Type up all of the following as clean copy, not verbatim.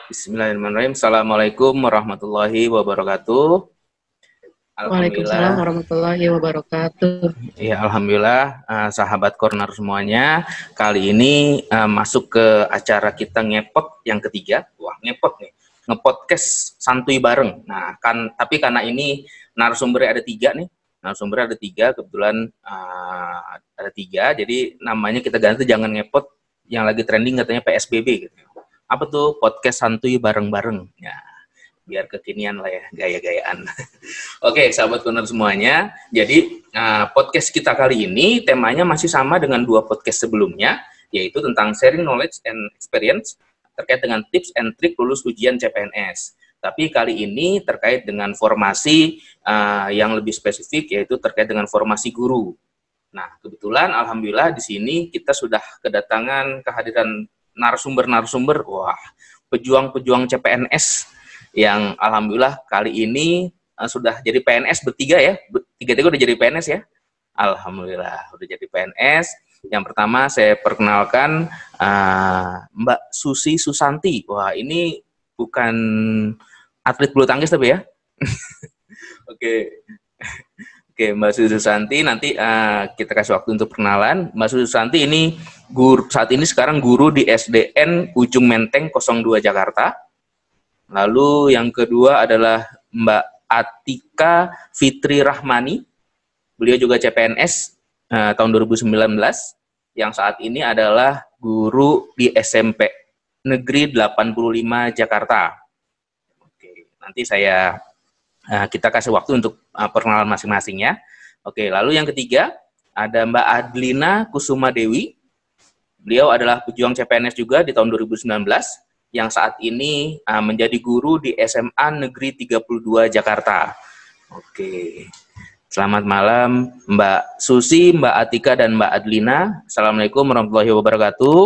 Bismillahirrahmanirrahim. Assalamualaikum warahmatullahi wabarakatuh. Waalaikumsalam Alhamdulillah. warahmatullahi wabarakatuh. Ya, alhamdulillah, sahabat corner semuanya. Kali ini masuk ke acara kita ngepot yang ketiga. Wah, ngepot nih. Ngepodcast santuy bareng. Nah, tapi karena ini narasumbernya ada tiga nih. Narasumbernya ada tiga, kebetulan ada tiga. Jadi namanya kita ganti, jangan ngepot. Yang lagi trending katanya PSBB gitu. Apa tuh? Podcast santuy bareng-bareng. Ya, biar kekinian lah ya, gaya-gayaan. Oke, sahabat corner semuanya. Jadi podcast kita kali ini temanya masih sama dengan dua podcast sebelumnya, yaitu tentang sharing knowledge and experience terkait dengan tips and trik lulus ujian CPNS. Tapi kali ini terkait dengan formasi yang lebih spesifik, yaitu terkait dengan formasi guru. Nah, kebetulan alhamdulillah di sini kita sudah kedatangan kehadiran narasumber-narasumber, wah, pejuang-pejuang CPNS yang alhamdulillah kali ini sudah jadi PNS bertiga ya. Tiga-tiga udah jadi PNS ya. Alhamdulillah udah jadi PNS. Yang pertama saya perkenalkan Mbak Susi Susanti. Wah, ini bukan atlet bulu tangkis tapi ya. Oke. Oke, Mbak Susi Susanti, nanti kita kasih waktu untuk perkenalan. Mbak Susi Susanti ini saat ini sekarang guru di SDN Ujung Menteng 02 Jakarta. Lalu yang kedua adalah Mbak Atika Fitri Rahmani. Beliau juga CPNS tahun 2019, yang saat ini adalah guru di SMP Negeri 85 Jakarta. Oke, nanti kita kasih waktu untuk perkenalan masing-masing ya. Oke, lalu yang ketiga ada Mbak Adlina Kusuma Dewi. Beliau adalah pejuang CPNS juga di tahun 2019, yang saat ini menjadi guru di SMA Negeri 32 Jakarta. Oke. Selamat malam Mbak Susi, Mbak Atika, dan Mbak Adlina. Assalamualaikum warahmatullahi wabarakatuh.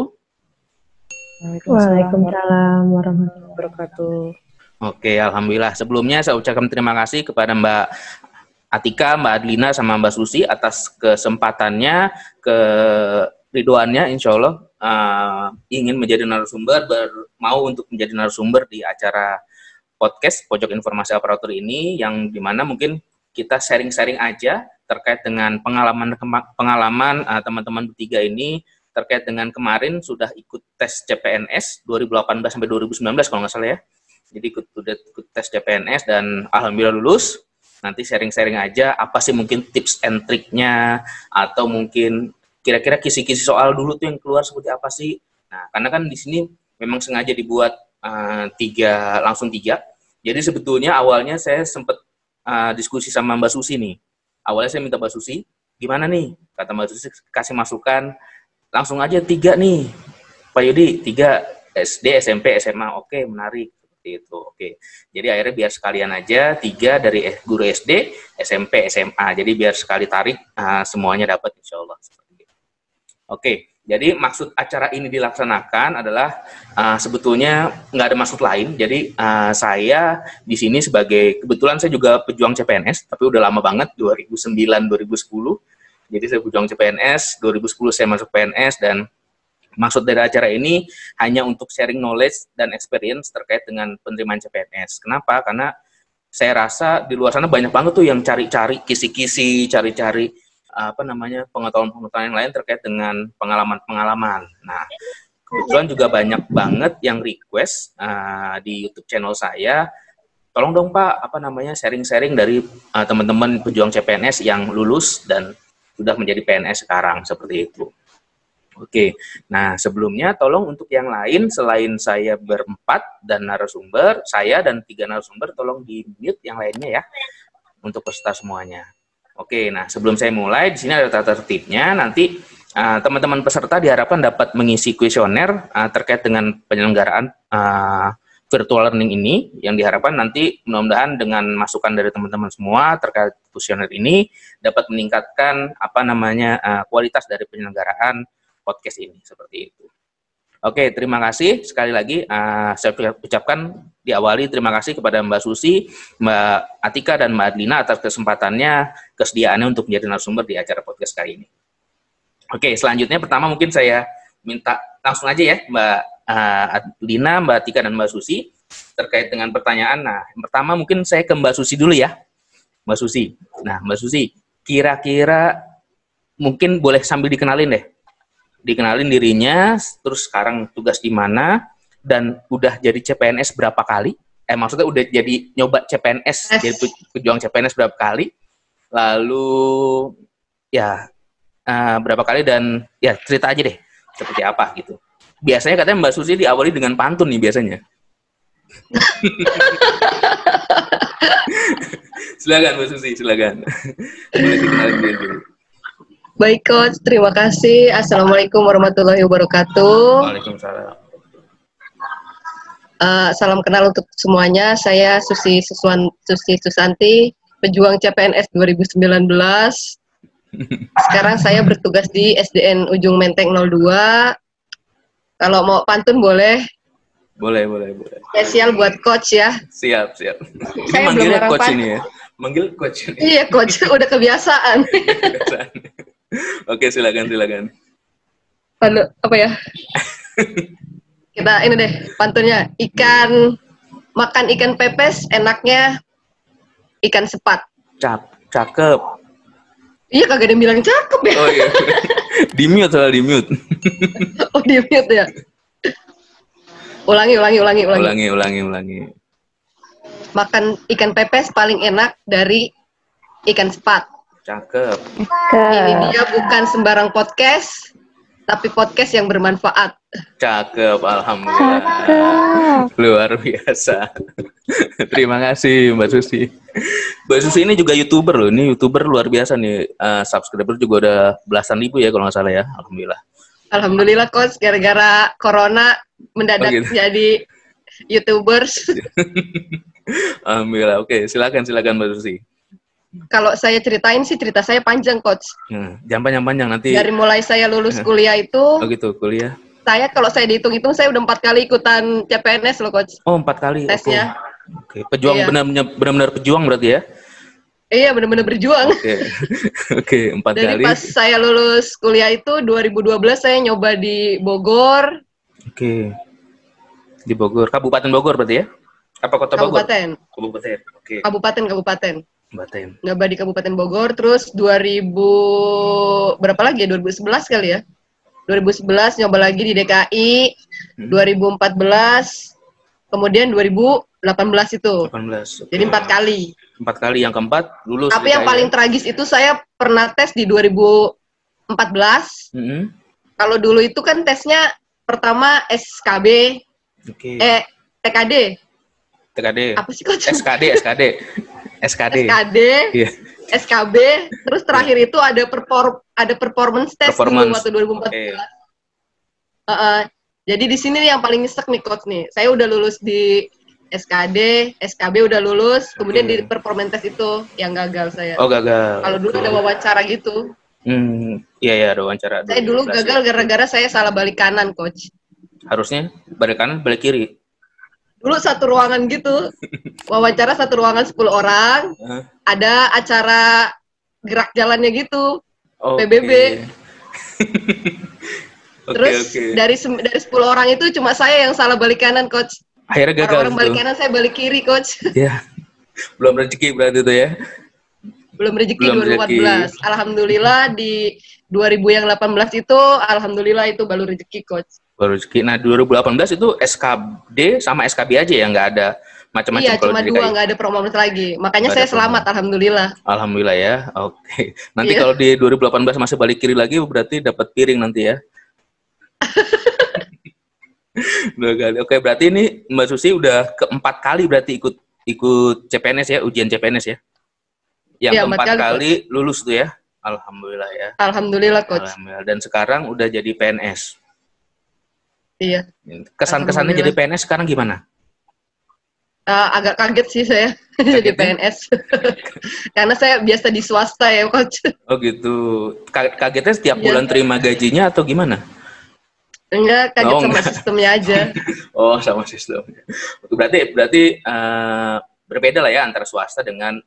Waalaikumsalam warahmatullahi wabarakatuh. Oke, alhamdulillah. Sebelumnya saya ucapkan terima kasih kepada Mbak Atika, Mbak Adlina, sama Mbak Susi atas kesempatannya, keriduannya, insya Allah ingin menjadi narasumber, mau untuk menjadi narasumber di acara podcast Pojok Informasi Aparatur ini, yang dimana mungkin kita sharing-sharing aja terkait dengan pengalaman teman-teman bertiga ini terkait dengan kemarin sudah ikut tes CPNS 2018 sampai 2019 kalau nggak salah ya. Jadi ikut tes CPNS dan alhamdulillah lulus. Nanti sharing-sharing aja apa sih mungkin tips and triknya, atau mungkin kira-kira kisi-kisi soal dulu tuh yang keluar seperti apa sih. Nah, karena kan di sini memang sengaja dibuat langsung tiga. Jadi sebetulnya awalnya saya sempat diskusi sama Mbak Susi nih. Awalnya saya minta Mbak Susi, gimana nih? Kata Mbak Susi, kasih masukan, langsung aja tiga nih. Pak Yudi, 3 SD, SMP, SMA. Oke, menarik. Itu oke. Jadi akhirnya biar sekalian aja 3 dari guru SD, SMP, SMA. Jadi biar sekali tarik semuanya dapat insya Allah. Oke. Jadi maksud acara ini dilaksanakan adalah sebetulnya nggak ada maksud lain. Jadi saya di sini sebagai, kebetulan saya juga pejuang CPNS, tapi udah lama banget, 2009-2010. Jadi saya pejuang CPNS, 2010 saya masuk PNS, dan maksud dari acara ini hanya untuk sharing knowledge dan experience terkait dengan penerimaan CPNS. Kenapa? Karena saya rasa di luar sana banyak banget tuh yang cari-cari kisi-kisi, cari-cari pengetahuan-pengetahuan yang lain terkait dengan pengalaman-pengalaman. Nah, kebetulan juga banyak banget yang request di YouTube channel saya, tolong dong Pak, sharing-sharing dari teman-teman pejuang CPNS yang lulus dan sudah menjadi PNS sekarang, seperti itu. Oke, nah sebelumnya tolong untuk yang lain selain saya berempat dan narasumber, saya dan 3 narasumber, tolong di mute yang lainnya ya, untuk peserta semuanya. Oke, nah sebelum saya mulai, di sini ada tata tertibnya. Nanti teman-teman peserta diharapkan dapat mengisi kuesioner terkait dengan penyelenggaraan virtual learning ini, yang diharapkan nanti mudah-mudahan dengan masukan dari teman-teman semua terkait kuesioner ini dapat meningkatkan kualitas dari penyelenggaraan podcast ini, seperti itu. Oke, terima kasih sekali lagi. Saya ucapkan diawali terima kasih kepada Mbak Susi, Mbak Atika, dan Mbak Adlina atas kesempatannya, kesediaannya untuk menjadi narasumber di acara podcast kali ini. Oke, selanjutnya pertama mungkin saya minta langsung aja ya Mbak Lina, Mbak Atika, dan Mbak Susi terkait dengan pertanyaan. Nah, yang pertama mungkin saya ke Mbak Susi dulu ya. Mbak Susi. Nah, Mbak Susi, kira-kira mungkin boleh sambil dikenalin deh. Dikenalin dirinya, terus sekarang tugas di mana, dan udah jadi CPNS berapa kali? Maksudnya udah jadi nyoba CPNS, jadi pejuang CPNS berapa kali? Lalu ya berapa kali, dan ya cerita aja deh seperti apa gitu. Biasanya katanya Mbak Susi diawali dengan pantun nih biasanya. Silakan Mbak Susi, silakan. Boleh dikenalin dulu. Baik, Coach. Terima kasih. Assalamualaikum warahmatullahi wabarakatuh. Waalaikumsalam. Salam kenal untuk semuanya. Saya Susi Susanti, pejuang CPNS 2019. Sekarang saya bertugas di SDN Ujung Menteng 02. Kalau mau pantun boleh. Boleh. Spesial buat Coach ya. Siap. Ini Saya manggilnya belum Coach harapan. ini ya. Manggil Coach ini. Iya, Coach. Udah kebiasaan. Oke, silakan. Apa ya? Kita ini deh pantunnya. Makan ikan pepes enaknya ikan sepat. Cakep. Iya, kagak ada yang bilang cakep ya. Oh iya. Di mute. Oh, di mute ya. Ulangi. Makan ikan pepes paling enak dari ikan sepat. Cakep. Ini dia bukan sembarang podcast, tapi podcast yang bermanfaat. Cakep, alhamdulillah. Luar biasa. Terima kasih Mbak Susi. Mbak Susi ini juga YouTuber loh. Ini YouTuber luar biasa nih. Subscriber juga udah belasan ribu ya kalau nggak salah ya. Alhamdulillah. Alhamdulillah, Coach. Gara-gara corona mendadak jadi YouTubers. Alhamdulillah. Oke, silakan Mbak Susi. Kalau saya ceritain sih, cerita saya panjang, Coach. Jangan panjang nanti. Dari mulai saya lulus kuliah itu. Oh gitu, kuliah. Kalau saya dihitung-hitung, saya udah 4 kali ikutan CPNS loh, Coach. Oh, 4 kali. Tesnya. Oke. Pejuang, iya. benar-benar pejuang berarti ya? Iya, benar-benar berjuang. Oke, 4 kali. Jadi pas saya lulus kuliah itu 2012 saya nyoba di Bogor. Oke. Di Bogor, Kabupaten Bogor berarti ya? Apa Kota Bogor? Kabupaten. Oke. Kabupaten. Kabupaten. Nyoba di Kabupaten Bogor, terus 2011 kali ya. 2011 nyoba lagi di DKI, 2014, kemudian 2018 itu. 18. Jadi 4 kali. 4 kali, yang keempat lulus. Tapi yang paling tragis itu saya pernah tes di 2014. Kalau dulu itu kan tesnya pertama SKB, TKD. Apa sih Coach? SKD. Yeah. SKB, terus terakhir itu ada performance test dulu waktu 2014. Jadi di sini yang paling nyesek nih Coach nih. Saya udah lulus di SKB udah lulus, kemudian di performance test itu yang gagal saya. Oh, gagal. Kalau dulu ada wawancara gitu. Iya ada wawancara. Saya dulu gagal gara-gara saya salah balik kanan, Coach. Harusnya balik kanan, balik kiri. Dulu satu ruangan gitu, wawancara satu ruangan 10 orang, ada acara gerak jalannya gitu, PBB. Terus dari 10 orang itu cuma saya yang salah balik kanan, Coach. Akhirnya gagal. Orang balik kanan, saya balik kiri, Coach. Ya, belum rezeki berarti itu ya? Belum rezeki 2014. Alhamdulillah di 2018 itu, alhamdulillah itu baru rezeki, Coach. Baru rezeki. Nah, 2018 itu SKD sama SKB aja ya, nggak ada macam-macam. Iya, cuma 2, nggak ada performance lagi. Makanya saya selamat, alhamdulillah. Alhamdulillah ya, oke. Nanti kalau di 2018 masih balik kiri lagi, berarti dapat piring nanti ya. 2 kali. Oke, berarti ini Mbak Susi udah keempat kali berarti ikut CPNS ya, ujian CPNS ya. Yang keempat kali lulus tuh ya. Alhamdulillah ya. Alhamdulillah, Coach. Alhamdulillah. Dan sekarang udah jadi PNS. Iya. Kesan-kesannya jadi PNS sekarang gimana? Agak kaget sih saya jadi PNS. Karena saya biasa di swasta ya, Coach. Oh gitu. Kagetnya setiap bulan terima gajinya atau gimana? Enggak, kaget sama sistemnya aja. Oh, sama sistemnya. Berarti berbeda lah ya antara swasta dengan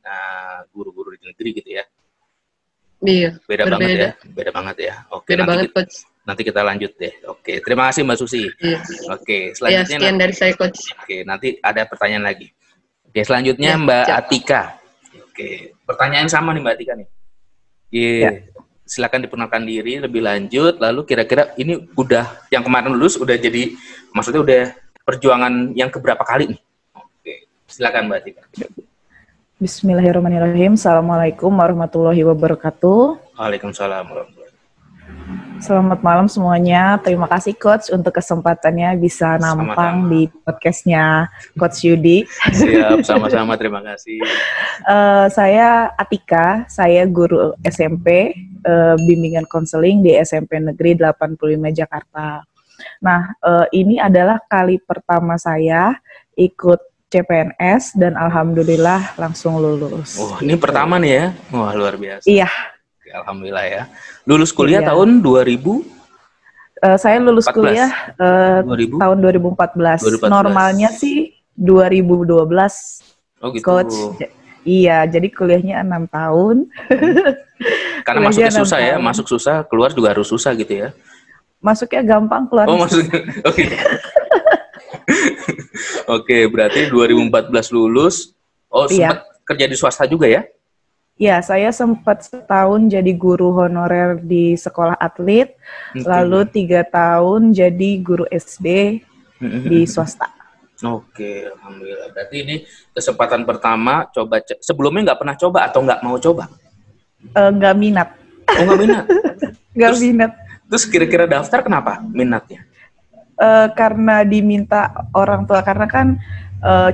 guru-guru di negeri gitu ya. Iya. Beda banget ya. Oke, beda banget, Coach. nanti kita lanjut deh. Oke, terima kasih Mbak Susi. Oke, selanjutnya sekian dari saya Coach. Oke, nanti ada pertanyaan lagi. Oke, selanjutnya Mbak Atika. Oke, pertanyaan sama nih Mbak Atika nih. Silakan diperkenalkan diri lebih lanjut. Lalu kira-kira ini udah yang kemarin lulus udah jadi, maksudnya udah perjuangan yang keberapa kali nih? Oke, silakan Mbak Atika. Bismillahirrahmanirrahim. Assalamualaikum warahmatullahi wabarakatuh. Waalaikumsalam warahmatullahi wabarakatuh. Selamat malam semuanya. Terima kasih Coach untuk kesempatannya bisa nampang di podcastnya Coach Yudi. Siap, sama-sama. Terima kasih. Saya Atika, saya guru SMP, bimbingan konseling di SMP Negeri 85 Jakarta. Nah, ini adalah kali pertama saya ikut CPNS dan alhamdulillah langsung lulus. Oh, ini pertama nih ya? Wah, luar biasa. Iya. Alhamdulillah ya. Lulus kuliah tahun 2000? Saya lulus kuliah tahun 2014. Normalnya sih 2012. Oh gitu. Coach. Iya, jadi kuliahnya 6 tahun. Karena masuknya susah ya, masuk susah, keluar juga harus susah gitu ya. Masuknya gampang, keluar. Oh, masuknya. Oke. Oke, berarti 2014 lulus. Oh, sempat kerja di swasta juga ya? Ya, saya sempat setahun jadi guru honorer di sekolah atlet, lalu 3 tahun jadi guru SD di swasta. Oke, alhamdulillah. Berarti ini kesempatan pertama coba. Sebelumnya nggak pernah coba atau nggak mau coba? Nggak minat. Oh, nggak minat? Nggak minat. Terus kira-kira daftar kenapa minatnya? Karena diminta orang tua, karena kan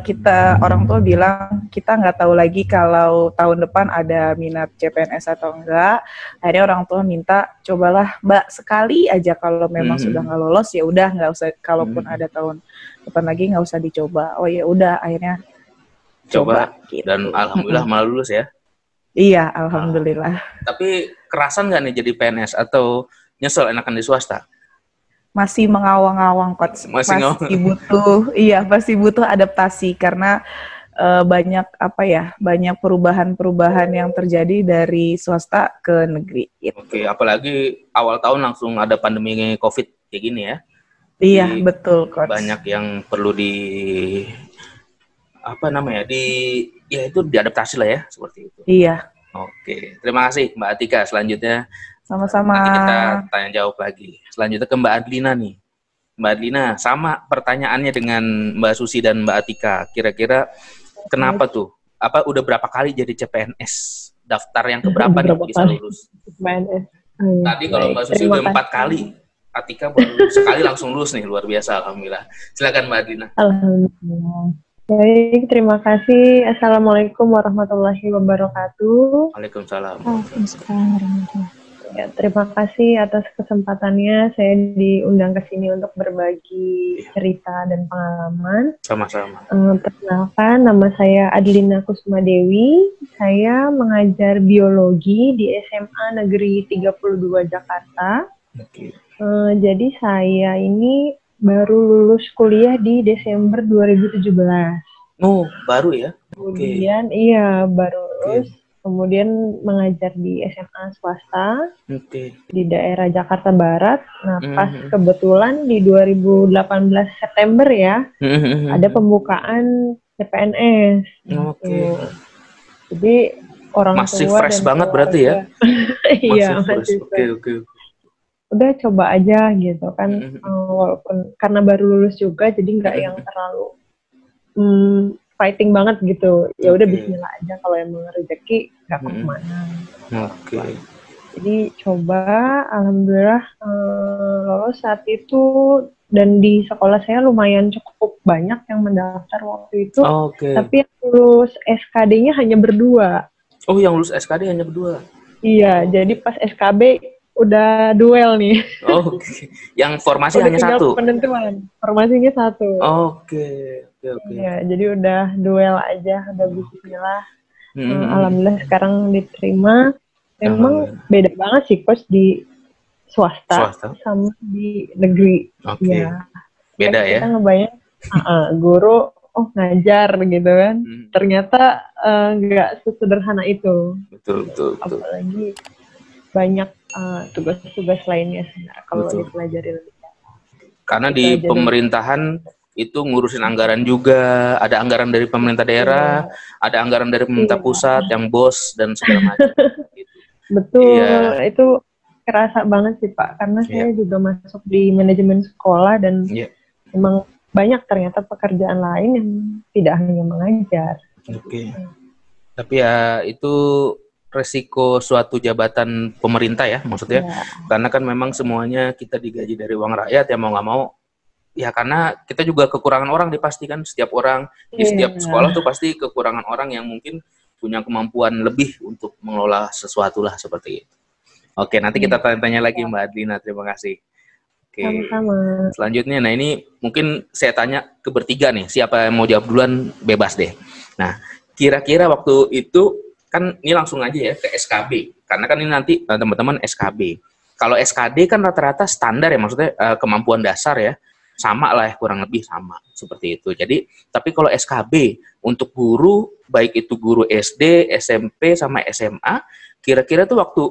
kita orang tua bilang kita nggak tahu lagi kalau tahun depan ada minat CPNS atau enggak. Akhirnya orang tua minta cobalah Mbak sekali aja, kalau memang sudah nggak lolos ya udah nggak usah, kalaupun ada tahun depan lagi nggak usah dicoba. Oh ya udah, akhirnya coba gitu. Dan alhamdulillah malah lulus ya. Iya, alhamdulillah. Tapi kerasan nggak nih jadi PNS atau nyesel enakan di swasta? Masih mengawang-awang Coach, pasti butuh adaptasi karena banyak banyak perubahan-perubahan yang terjadi dari swasta ke negeri. Gitu. Oke, apalagi awal tahun langsung ada pandemi COVID kayak gini ya. Iya, betul Coach. Banyak yang perlu diadaptasi lah ya, seperti itu. Iya. Oke, terima kasih Mbak Atika. Selanjutnya sama-sama. Nanti kita tanya jawab lagi. Selanjutnya ke Mbak Adlina nih. Mbak Adlina, sama pertanyaannya dengan Mbak Susi dan Mbak Atika. Kira-kira kenapa tuh? Apa udah berapa kali jadi CPNS? Daftar yang keberapa nih bisa lulus? CPNS. Tadi kalau Mbak Susi udah 4 kali, Atika baru sekali langsung lulus nih. Luar biasa, alhamdulillah. Silakan Mbak Adlina. Alhamdulillah. Baik, terima kasih. Assalamualaikum warahmatullahi wabarakatuh. Waalaikumsalam. Ya, terima kasih atas kesempatannya. Saya diundang ke sini untuk berbagi cerita dan pengalaman. Sama-sama. Perkenalkan, nama saya Adlina Kusuma Dewi. Saya mengajar biologi di SMA Negeri 32 Jakarta. Jadi saya ini baru lulus kuliah di Desember 2017. Oh, baru ya? Kemudian baru lulus. Kemudian mengajar di SMA swasta di daerah Jakarta Barat. Nah, pas kebetulan di 2018 September ya, ada pembukaan CPNS. Jadi orang masih tua fresh dan banget berarti ya? Iya, masih fresh. Udah coba aja gitu kan, walaupun karena baru lulus juga, jadi nggak yang terlalu fighting banget gitu. Ya udah bismillah aja, kalau emang rezeki nggak kemana. Jadi coba, alhamdulillah lolos saat itu, dan di sekolah saya lumayan cukup banyak yang mendaftar waktu itu. Tapi yang lulus SKD-nya hanya berdua. Oh, yang lulus SKD hanya berdua? Iya, jadi pas SKB udah duel nih. Yang formasi hanya satu? Penentuan, formasinya satu. Oke. Ya, jadi udah duel aja, udah bismillah. Alhamdulillah sekarang diterima. Memang beda banget sih Coach di swasta sama di negeri. Ya. Beda kan ya? Kita ngebayang guru ngajar gitu kan. Ternyata nggak sesederhana itu. Betul. Apalagi banyak tugas-tugas lainnya kalau dipelajari lebih. Karena di pemerintahan itu ngurusin anggaran juga, ada anggaran dari pemerintah daerah, ada anggaran dari pemerintah pusat yang bos dan segala macam. Gitu. Betul, itu kerasa banget sih Pak, karena saya juga masuk di manajemen sekolah dan memang banyak ternyata pekerjaan lain yang tidak hanya mengajar. Oke. Tapi ya itu resiko suatu jabatan pemerintah ya, maksudnya. Karena kan memang semuanya kita digaji dari uang rakyat, ya mau nggak mau. Ya karena kita juga kekurangan orang dipastikan, setiap orang di setiap sekolah tuh pasti kekurangan orang yang mungkin punya kemampuan lebih untuk mengelola sesuatu lah seperti itu. Oke, nanti kita tanya-tanya lagi Mbak Adlina, terima kasih. Oke. Sama-sama. Selanjutnya, nah ini mungkin saya tanya ke bertiga nih, siapa yang mau jawab duluan bebas deh. Nah, kira-kira waktu itu kan ini langsung aja ya ke SKB, karena kan ini nanti teman-teman SKB. Kalau SKD kan rata-rata standar ya, maksudnya kemampuan dasar ya, sama lah ya, kurang lebih sama seperti itu. Jadi, tapi kalau SKB untuk guru, baik itu guru SD, SMP, sama SMA, kira-kira tuh waktu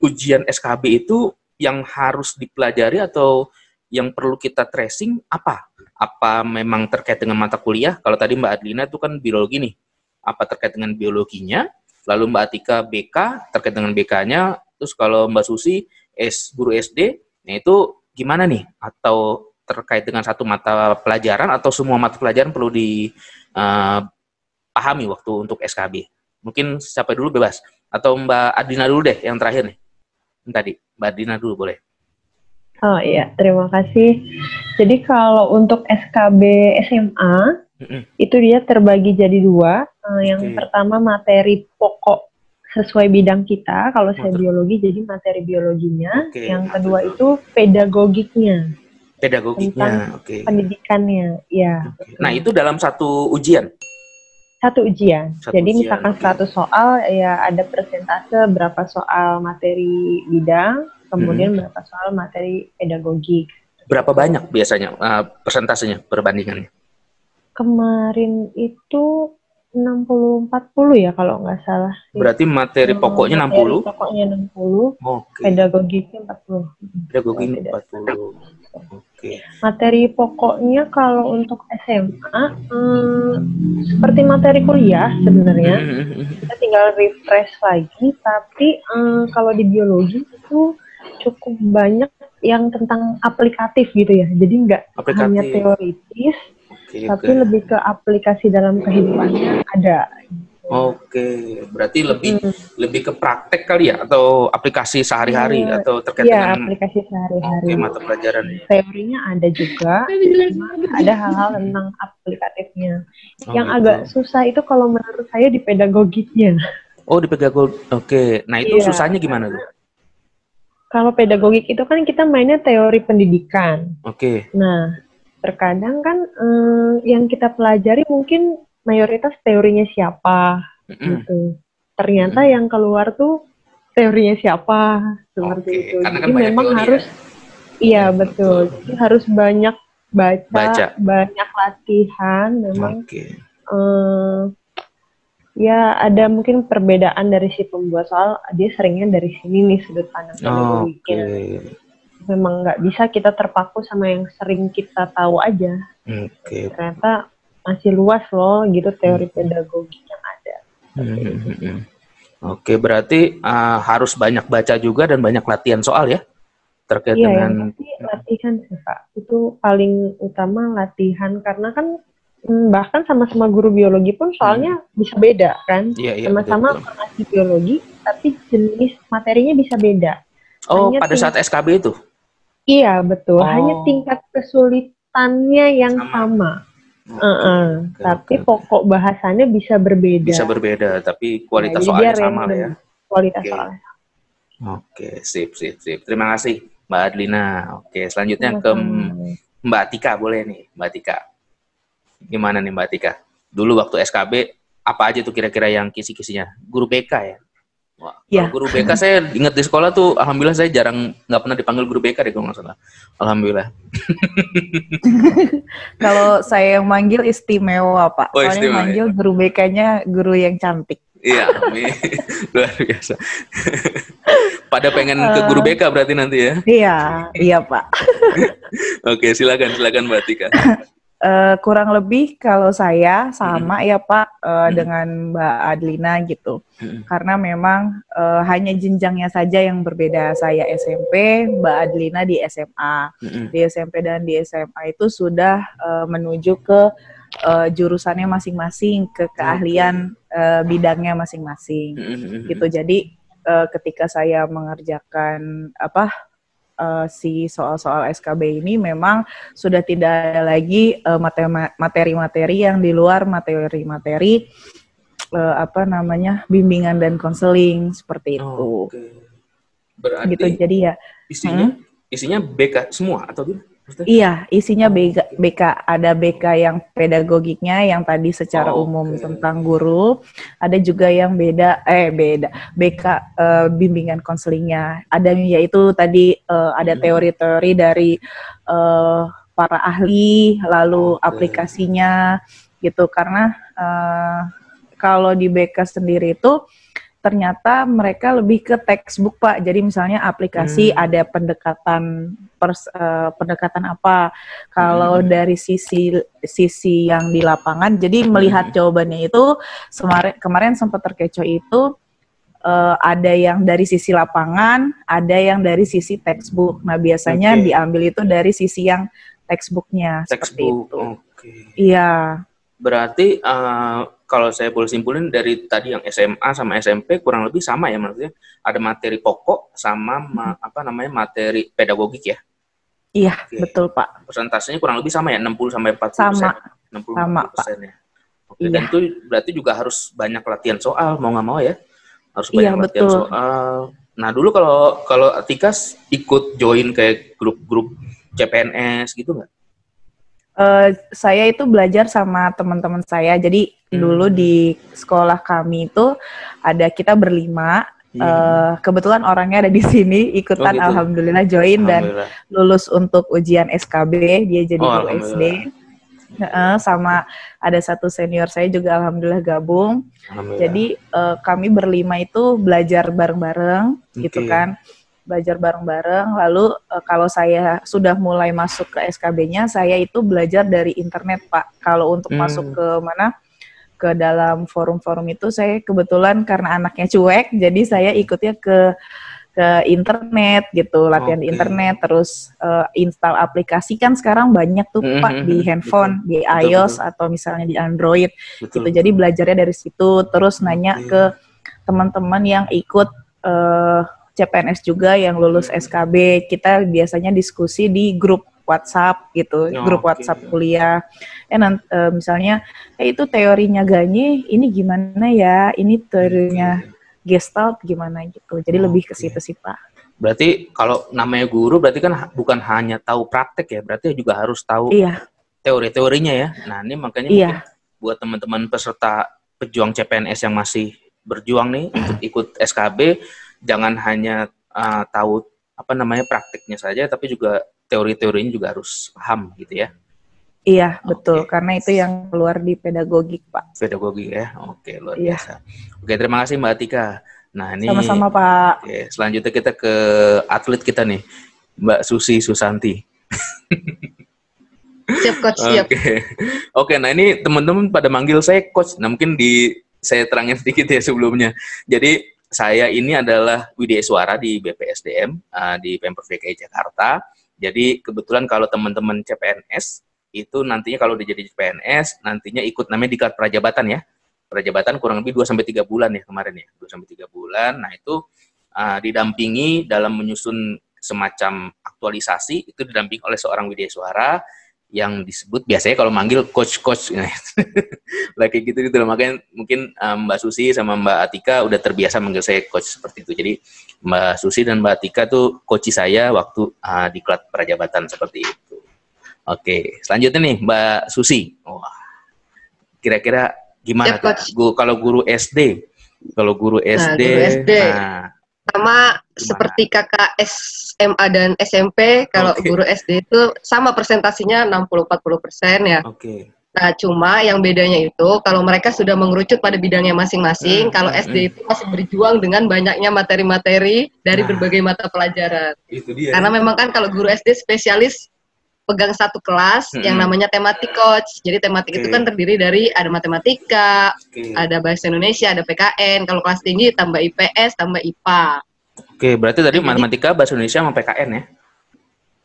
ujian SKB itu yang harus dipelajari atau yang perlu kita tracing apa? Apa memang terkait dengan mata kuliah? Kalau tadi Mbak Adlina itu kan biologi nih, apa terkait dengan biologinya? Lalu Mbak Atika BK, terkait dengan BK-nya. Terus kalau Mbak Susi guru SD, nah itu gimana nih? Atau terkait dengan satu mata pelajaran atau semua mata pelajaran perlu dipahami waktu untuk SKB? Mungkin siapa dulu bebas? Atau Mbak Adlina dulu deh yang terakhir nih. Tadi Mbak Adlina dulu boleh. Oh iya, terima kasih. Jadi kalau untuk SKB SMA, itu dia terbagi jadi dua. Yang pertama materi pokok sesuai bidang kita. Kalau saya biologi, jadi materi biologinya. Yang kedua itu pedagogiknya. Pedagogiknya, pendidikannya, ya. Nah, itu dalam satu ujian? Satu ujian. Jadi misalkan 100 soal, ya ada persentase berapa soal materi bidang, kemudian berapa soal materi pedagogik. Berapa banyak biasanya persentasenya perbandingannya? Kemarin itu 60-40 ya kalau nggak salah. Berarti materi pokoknya 60? Materi pokoknya 60, pedagogiknya 40. Pedagogiknya 40. Materi pokoknya kalau untuk SMA seperti materi kuliah sebenarnya, kita tinggal refresh lagi. Tapi kalau di biologi itu cukup banyak yang tentang aplikatif gitu ya. Jadi nggak hanya teoritis, tapi lebih ke aplikasi dalam kehidupannya ada. Berarti lebih ke praktek kali ya, atau aplikasi sehari-hari atau terkait dengan aplikasi sehari-hari. Mata pelajaran. Teorinya ada juga, ada hal-hal tentang aplikatifnya. Yang agak susah itu kalau menurut saya di pedagogiknya. Di pedagogik. Nah itu susahnya gimana tuh? Kalau pedagogik itu kan kita mainnya teori pendidikan. Nah, terkadang kan yang kita pelajari mungkin mayoritas teorinya siapa gitu. Ternyata yang keluar tuh teorinya siapa seperti itu. Karena jadi kan memang harus betul. Jadi harus banyak baca, banyak latihan memang. Ya ada mungkin perbedaan dari si pembuat soal, dia seringnya dari sini nih sudut pandang pedagogiknya. Memang nggak bisa kita terpaku sama yang sering kita tahu aja. Ternyata masih luas loh gitu teori pedagogik yang ada. Berarti harus banyak baca juga dan banyak latihan soal ya terkait dengan latihan sih Pak. Itu paling utama latihan, karena kan bahkan sama-sama guru biologi pun soalnya bisa beda kan. Sama-sama mengajar biologi tapi jenis materinya bisa beda. Pada saat SKB itu? Iya betul. Hanya tingkat kesulitannya yang sama. Tapi pokok bahasannya bisa berbeda. Bisa berbeda, tapi kualitas soalnya sama lah ya. Kualitas soalnya. Sip. Terima kasih Mbak Adlina. Selanjutnya ke Mbak Atika boleh nih, Mbak Atika. Gimana nih Mbak Atika? Dulu waktu SKB apa aja tuh kira-kira yang kisi-kisinya? Guru BK ya? Guru BK saya ingat di sekolah tuh, alhamdulillah saya jarang nggak pernah dipanggil guru BK deh kalau nggak salah. Alhamdulillah. Kalau saya yang manggil istimewa Pak. Soalnya istimewa, manggil guru BK-nya guru yang cantik. Iya, amin. Luar biasa. Pada pengen ke guru BK berarti nanti ya? Iya Pak. Oke, silakan Mbak Atika. Kurang lebih kalau saya sama ya Pak dengan Mbak Adlina gitu. Karena memang hanya jenjangnya saja yang berbeda. Saya SMP, Mbak Adlina di SMA. Di SMP dan di SMA itu sudah menuju ke jurusannya masing-masing, ke keahlian bidangnya masing-masing. Gitu. Jadi ketika saya mengerjakan si soal-soal SKB ini memang sudah tidak ada lagi materi-materi yang di luar materi-materi bimbingan dan konseling seperti itu. Berarti gitu. Jadi ya isinya BK semua atau gimana? Iya, isinya BK. Ada BK yang pedagogiknya yang tadi secara umum tentang guru. Ada juga yang BK bimbingan konselingnya. Ada yaitu tadi ada teori-teori dari para ahli, lalu aplikasinya gitu. Karena kalau di BK sendiri itu ternyata mereka lebih ke textbook Pak. Jadi misalnya aplikasi ada pendekatan apa. Kalau dari sisi yang di lapangan, jadi melihat jawabannya itu kemarin sempat terkecoh itu ada yang dari sisi lapangan, ada yang dari sisi textbook. Nah biasanya diambil itu dari sisi yang textbooknya seperti itu. Iya. Berarti kalau saya boleh simpulin dari tadi yang SMA sama SMP kurang lebih sama ya, maksudnya ada materi pokok sama materi pedagogik ya? Iya, betul Pak. Persentasenya kurang lebih sama ya, 60 sampai 40%. Sama. 60% ya. Oke, dan itu berarti juga harus banyak latihan soal, mau nggak mau ya? Harus banyak latihan soal. Nah, dulu kalau Atika ikut join kayak grup-grup CPNS gitu nggak? Saya itu belajar sama teman-teman saya. Jadi dulu di sekolah kami itu kita berlima. Kebetulan orangnya ada di sini ikutan, gitu. Alhamdulillah join dan lulus untuk ujian SKB. Dia jadi guru SD. Sama ada satu senior saya juga alhamdulillah gabung. Jadi kami berlima itu belajar bareng-bareng gitu kan. Belajar bareng-bareng, lalu kalau saya sudah mulai masuk ke SKB-nya, saya itu belajar dari internet Pak. Kalau untuk masuk ke dalam forum-forum itu, saya kebetulan karena anaknya cuek, jadi saya ikutnya ke internet gitu, latihan di internet, terus install aplikasi kan sekarang banyak tuh Pak di handphone, di iOS atau misalnya di Android gitu. Jadi belajarnya dari situ, terus nanya ke teman-teman yang ikut CPNS juga yang lulus SKB, kita biasanya diskusi di grup WhatsApp gitu, grup WhatsApp kuliah. Misalnya, itu teorinya Gagne, ini gimana ya? Ini teorinya Gestalt gimana gitu. Jadi lebih ke situ sih Pak. Berarti kalau namanya guru, berarti kan bukan hanya tahu praktek ya, berarti juga harus tahu teori-teorinya ya. Nah ini makanya mungkin buat teman-teman peserta pejuang CPNS yang masih berjuang nih untuk ikut SKB, jangan hanya tahu praktiknya saja, tapi juga teori-teorinya juga harus paham gitu ya. Iya, betul. Karena itu yang keluar di pedagogik, Pak. Pedagogik ya. Oke, luar biasa. Oke, terima kasih Mbak Atika. Nah, ini sama-sama, Pak. Oke, selanjutnya kita ke atlet kita nih, Mbak Susi Susanti. Siap, Coach, siap. Oke, nah ini teman-teman pada manggil saya Coach. Nah, mungkin saya terangin sedikit ya sebelumnya. Jadi saya ini adalah Widya Suara di BPSDM di Pemprov DKI Jakarta. Jadi kebetulan kalau teman-teman CPNS itu nantinya kalau udah jadi CPNS nantinya ikut namanya diklat prajabatan ya. Prajabatan kurang lebih 2-3 bulan ya kemarin ya. 2-3 bulan. Nah itu didampingi dalam menyusun semacam aktualisasi, itu didampingi oleh seorang Widya Suara yang disebut biasanya kalau manggil coach-coach lagi gitu makanya mungkin Mbak Susi sama Mbak Atika udah terbiasa manggil saya coach seperti itu. Jadi Mbak Susi dan Mbak Atika tuh coach saya waktu diklat prajabatan seperti itu. Oke, selanjutnya nih Mbak Susi. Wah, kira-kira gimana tuh kalau guru SD? Kalau guru SD, sama seperti kakak SMA dan SMP, kalau guru SD itu sama persentasinya 60-40% ya. Nah, cuma yang bedanya itu kalau mereka sudah mengerucut pada bidangnya masing-masing, kalau SD itu masih berjuang dengan banyaknya materi-materi dari berbagai mata pelajaran. Itu dia. Karena memang kan kalau guru SD spesialis pegang satu kelas yang namanya tematik coach. Jadi tematik itu kan terdiri dari ada matematika, ada bahasa Indonesia, ada PKN. Kalau kelas tinggi tambah IPS, tambah IPA. Oke, berarti tadi matematika, bahasa Indonesia sama PKN ya?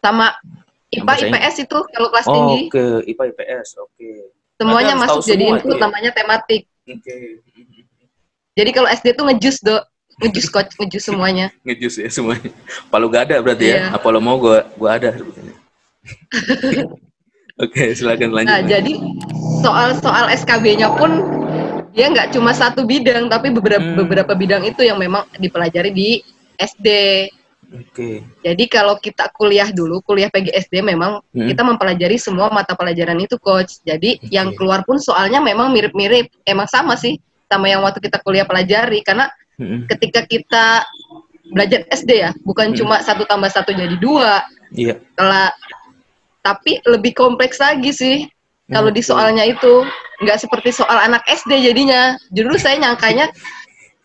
Sama IPA, IPS itu kalau kelas tinggi. Oke, IPA, IPS, oke. Semuanya masuk jadi input ya? Namanya tematik. Oke. Jadi kalau SD tuh ngejus, ngejus coach, ngejus semuanya. Ngejus ya semuanya. Palu gak ada berarti ya? Apa lo mau gua ada sebetulnya. Oke, silakan lanjut. Nah, jadi soal SKB-nya pun dia nggak cuma satu bidang, tapi beberapa bidang itu yang memang dipelajari di SD. Oke. Jadi kalau kita kuliah PGSD memang kita mempelajari semua mata pelajaran itu coach. Jadi yang keluar pun soalnya memang mirip-mirip, emang sama sih sama yang waktu kita kuliah pelajari. Karena ketika kita belajar SD ya, bukan cuma 1 tambah 1 jadi 2. Iya. Tapi lebih kompleks lagi sih. Kalau di soalnya itu nggak seperti soal anak SD jadinya. Dulu saya nyangkanya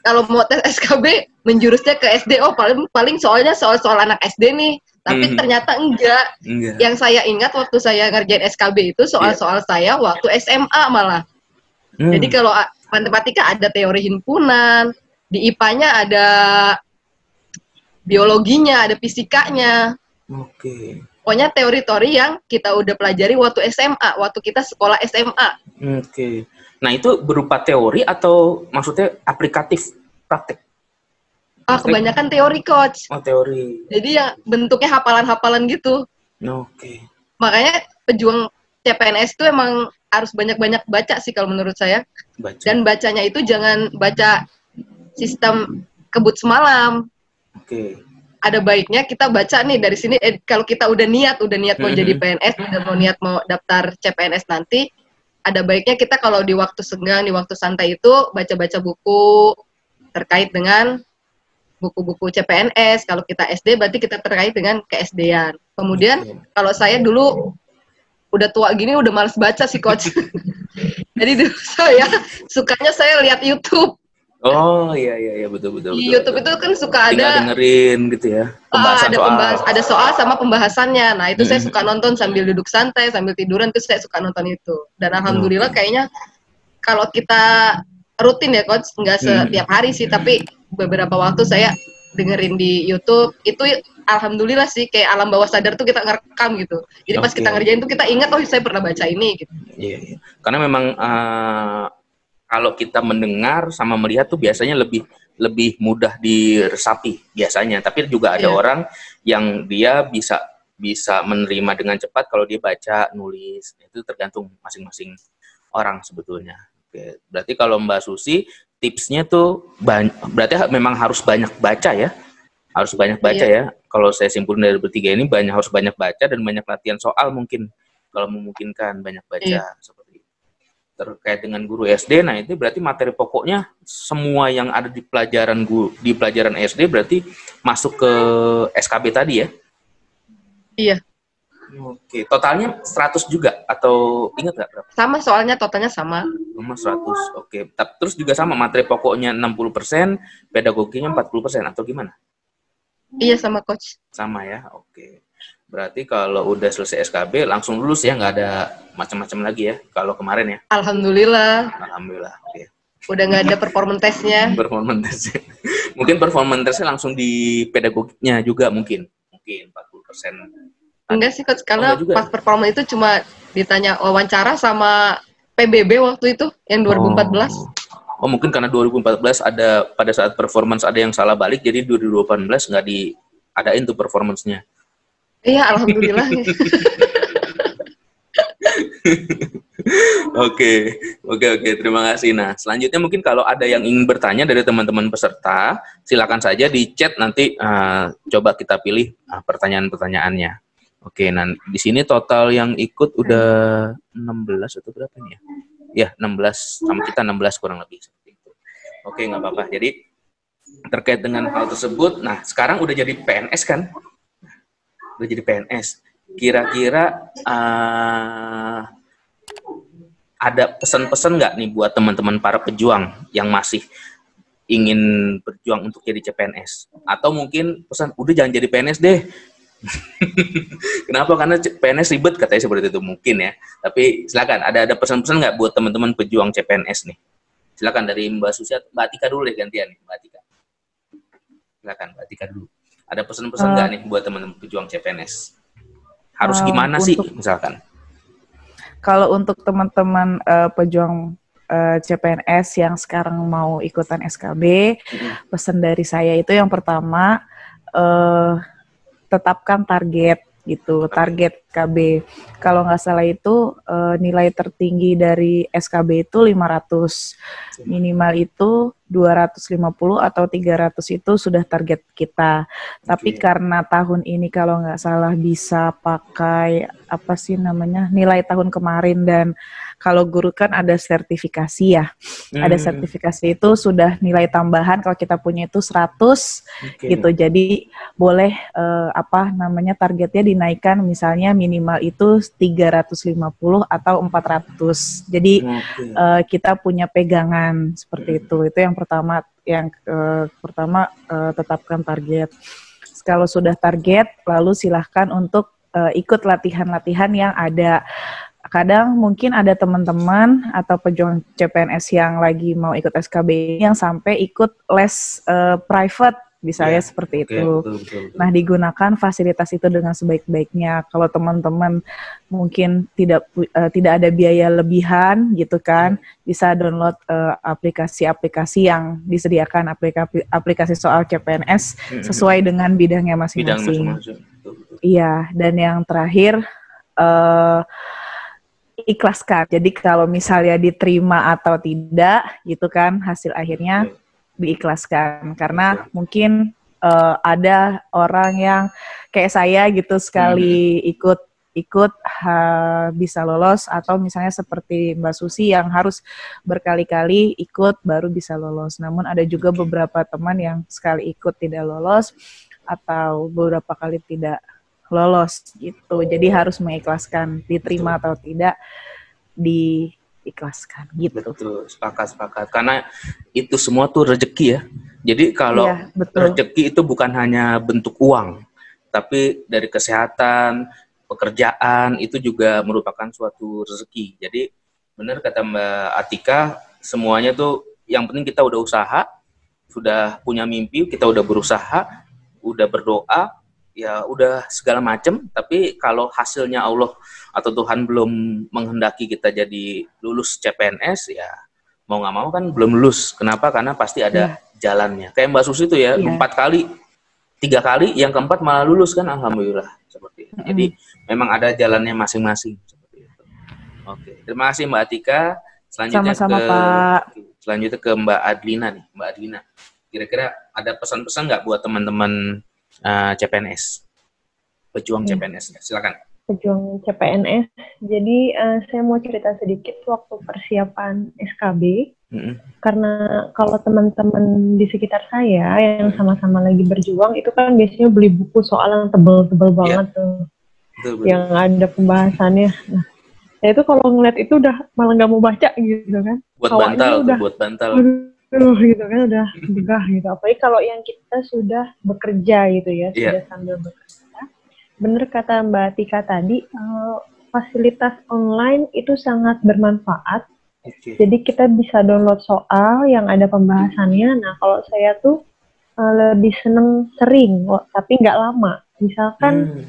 kalau mau tes SKB menjurusnya ke SD, paling soalnya soal anak SD nih. Tapi ternyata enggak. Yang saya ingat waktu saya ngerjain SKB itu soal-soal saya waktu SMA malah. Jadi kalau matematika ada teori himpunan, di IPA-nya ada biologinya, ada fisikanya. Oke. Pokoknya teori-teori yang kita udah pelajari waktu SMA, waktu kita sekolah SMA. Oke. Nah, itu berupa teori atau maksudnya aplikatif, praktek? Kebanyakan teori, coach. Oh, teori. Jadi ya bentuknya hafalan-hafalan gitu. Oke. Makanya pejuang CPNS itu emang harus banyak-banyak baca sih kalau menurut saya. Dan bacanya itu jangan baca sistem kebut semalam. Oke. Ada baiknya kita baca nih dari sini, kalau kita udah niat mau jadi PNS, udah mau daftar CPNS nanti, ada baiknya kita kalau di waktu senggang, di waktu santai itu baca-baca buku terkait dengan buku-buku CPNS. Kalau kita SD berarti kita terkait dengan ke-SD-an. Kemudian kalau saya dulu udah tua gini udah males baca sih coach. Jadi dulu sukanya saya lihat YouTube. Oh iya betul. Di YouTube itu kan suka tinggal dengerin gitu ya. Ada soal sama pembahasannya. Nah itu saya suka nonton sambil duduk santai, sambil tiduran tuh saya suka nonton itu. Dan alhamdulillah kayaknya kalau kita rutin ya coach, nggak setiap hari sih, tapi beberapa waktu saya dengerin di YouTube itu alhamdulillah sih kayak alam bawah sadar tuh kita ngerekam gitu. Jadi pas kita ngerjain tuh kita ingat saya pernah baca ini gitu. Iya. Karena memang kalau kita mendengar sama melihat tuh biasanya lebih mudah diresapi biasanya. Tapi juga ada orang yang dia bisa menerima dengan cepat kalau dia baca, nulis. Itu tergantung masing-masing orang sebetulnya. Oke. Berarti kalau Mbak Susi tipsnya tuh berarti memang harus banyak baca ya. Harus banyak baca ya. Kalau saya simpulin dari bertiga ini harus banyak baca dan banyak latihan soal mungkin kalau memungkinkan banyak baca seperti itu. Terkait dengan guru SD, nah itu berarti materi pokoknya semua yang ada di pelajaran SD berarti masuk ke SKB tadi ya? Iya. Oke, totalnya 100 juga atau ingat nggak berapa? Sama soalnya totalnya sama. Sama 100, oke. Terus juga sama materi pokoknya 60%, pedagoginya 40% atau gimana? Iya sama coach. Sama ya, oke. Berarti kalau udah selesai SKB langsung lulus ya, nggak ada macam-macam lagi ya kalau kemarin ya? Alhamdulillah. Alhamdulillah, oke. Udah nggak ada performance testnya. Performance testnya. Mungkin performance testnya langsung di pedagogiknya juga mungkin 40%. Enggak sih coach, karena pas performa itu cuma ditanya wawancara sama PBB waktu itu yang 2014. Oh mungkin karena 2014 ada pada saat performance ada yang salah balik, jadi 2018 nggak diadain tuh performance-nya. Iya, alhamdulillah. Oke. Terima kasih. Nah, selanjutnya mungkin kalau ada yang ingin bertanya dari teman-teman peserta, silakan saja di chat nanti coba kita pilih pertanyaan-pertanyaannya. Oke, nah di sini total yang ikut udah 16 atau berapa nih ya? Ya, 16 sama kita 16 kurang lebih seperti itu. Oke, nggak apa-apa. Jadi terkait dengan hal tersebut, nah sekarang udah jadi PNS kan? Udah jadi PNS. Kira-kira ada pesan-pesan nggak nih buat teman-teman para pejuang yang masih ingin berjuang untuk jadi CPNS? Atau mungkin pesan, udah jangan jadi PNS deh. Kenapa? Karena PNS ribet katanya seperti itu mungkin ya. Tapi silakan, ada pesan-pesan nggak buat teman-teman pejuang CPNS nih? Silakan dari Mbak Susi, Mbak Atika dulu deh gantian nih, Mbak Atika. Silakan Mbak Atika dulu. Ada pesan-pesan nggak nih buat teman-teman pejuang CPNS? Harus gimana sih misalkan? Kalau untuk teman-teman pejuang CPNS yang sekarang mau ikutan SKB, pesan dari saya itu yang pertama, tetapkan target gitu, target KB. Kalau nggak salah itu nilai tertinggi dari SKB itu 500, minimal itu 250 atau 300 itu sudah target kita. Tapi karena tahun ini kalau nggak salah bisa pakai apa sih namanya, nilai tahun kemarin, dan kalau guru kan ada sertifikasi ya. Ada sertifikasi itu sudah nilai tambahan, kalau kita punya itu 100 gitu. Jadi boleh targetnya dinaikkan, misalnya minimal itu 350 atau 400. Jadi kita punya pegangan seperti itu. Itu yang pertama. Yang pertama, tetapkan target. Kalau sudah target, lalu silahkan untuk ikut latihan-latihan yang ada. Kadang mungkin ada teman-teman atau pejuang CPNS yang lagi mau ikut SKB yang sampai ikut les private, misalnya seperti itu. Betul. Nah, digunakan fasilitas itu dengan sebaik-baiknya. Kalau teman-teman mungkin tidak ada biaya lebihan gitu kan, bisa download aplikasi-aplikasi yang disediakan, aplikasi soal CPNS sesuai dengan bidangnya masing-masing. Iya, dan yang terakhir ikhlaskan. Jadi kalau misalnya diterima atau tidak gitu kan, hasil akhirnya diikhlaskan. Karena mungkin ada orang yang kayak saya gitu, sekali ikut bisa lolos, atau misalnya seperti Mbak Susi yang harus berkali-kali ikut baru bisa lolos. Namun ada juga beberapa teman yang sekali ikut tidak lolos atau beberapa kali tidak lolos gitu. Jadi harus mengikhlaskan, diterima atau tidak diikhlaskan gitu. Betul, sepakat. Karena itu semua tuh rezeki ya. Jadi kalau rezeki itu bukan hanya bentuk uang, tapi dari kesehatan, pekerjaan itu juga merupakan suatu rezeki. Jadi benar kata Mbak Atika, semuanya tuh yang penting kita udah usaha, sudah punya mimpi, kita udah berusaha, udah berdoa, ya udah segala macam. Tapi kalau hasilnya Allah atau Tuhan belum menghendaki kita jadi lulus CPNS, ya mau nggak mau kan belum lulus. Kenapa? Karena pasti ada jalannya. Kayak Mbak Susi itu ya, 4 kali, 3 kali, yang keempat malah lulus kan, alhamdulillah seperti itu. Jadi memang ada jalannya masing-masing seperti itu. Oke, terima kasih Mbak Atika. Selanjutnya selanjutnya ke Mbak Adlina nih. Mbak Adlina, kira-kira ada pesan-pesan nggak buat teman-teman CPNS, pejuang CPNS? Silakan. Pejuang CPNS. Jadi saya mau cerita sedikit waktu persiapan SKB. Karena kalau teman-teman di sekitar saya yang sama-sama lagi berjuang itu kan biasanya beli buku soal yang tebel-tebel banget tuh, betul. Yang ada pembahasannya. Nah, saya itu kalau ngeliat itu udah malah nggak mau baca gitu kan. Buat bantal. Gitu kan, udah begah gitu. Apalagi kalau yang kita sudah bekerja gitu ya, sudah sambil bekerja. Bener kata Mbak Tika tadi, fasilitas online itu sangat bermanfaat. Jadi kita bisa download soal yang ada pembahasannya. Nah, kalau saya tuh lebih seneng sering, tapi nggak lama. Misalkan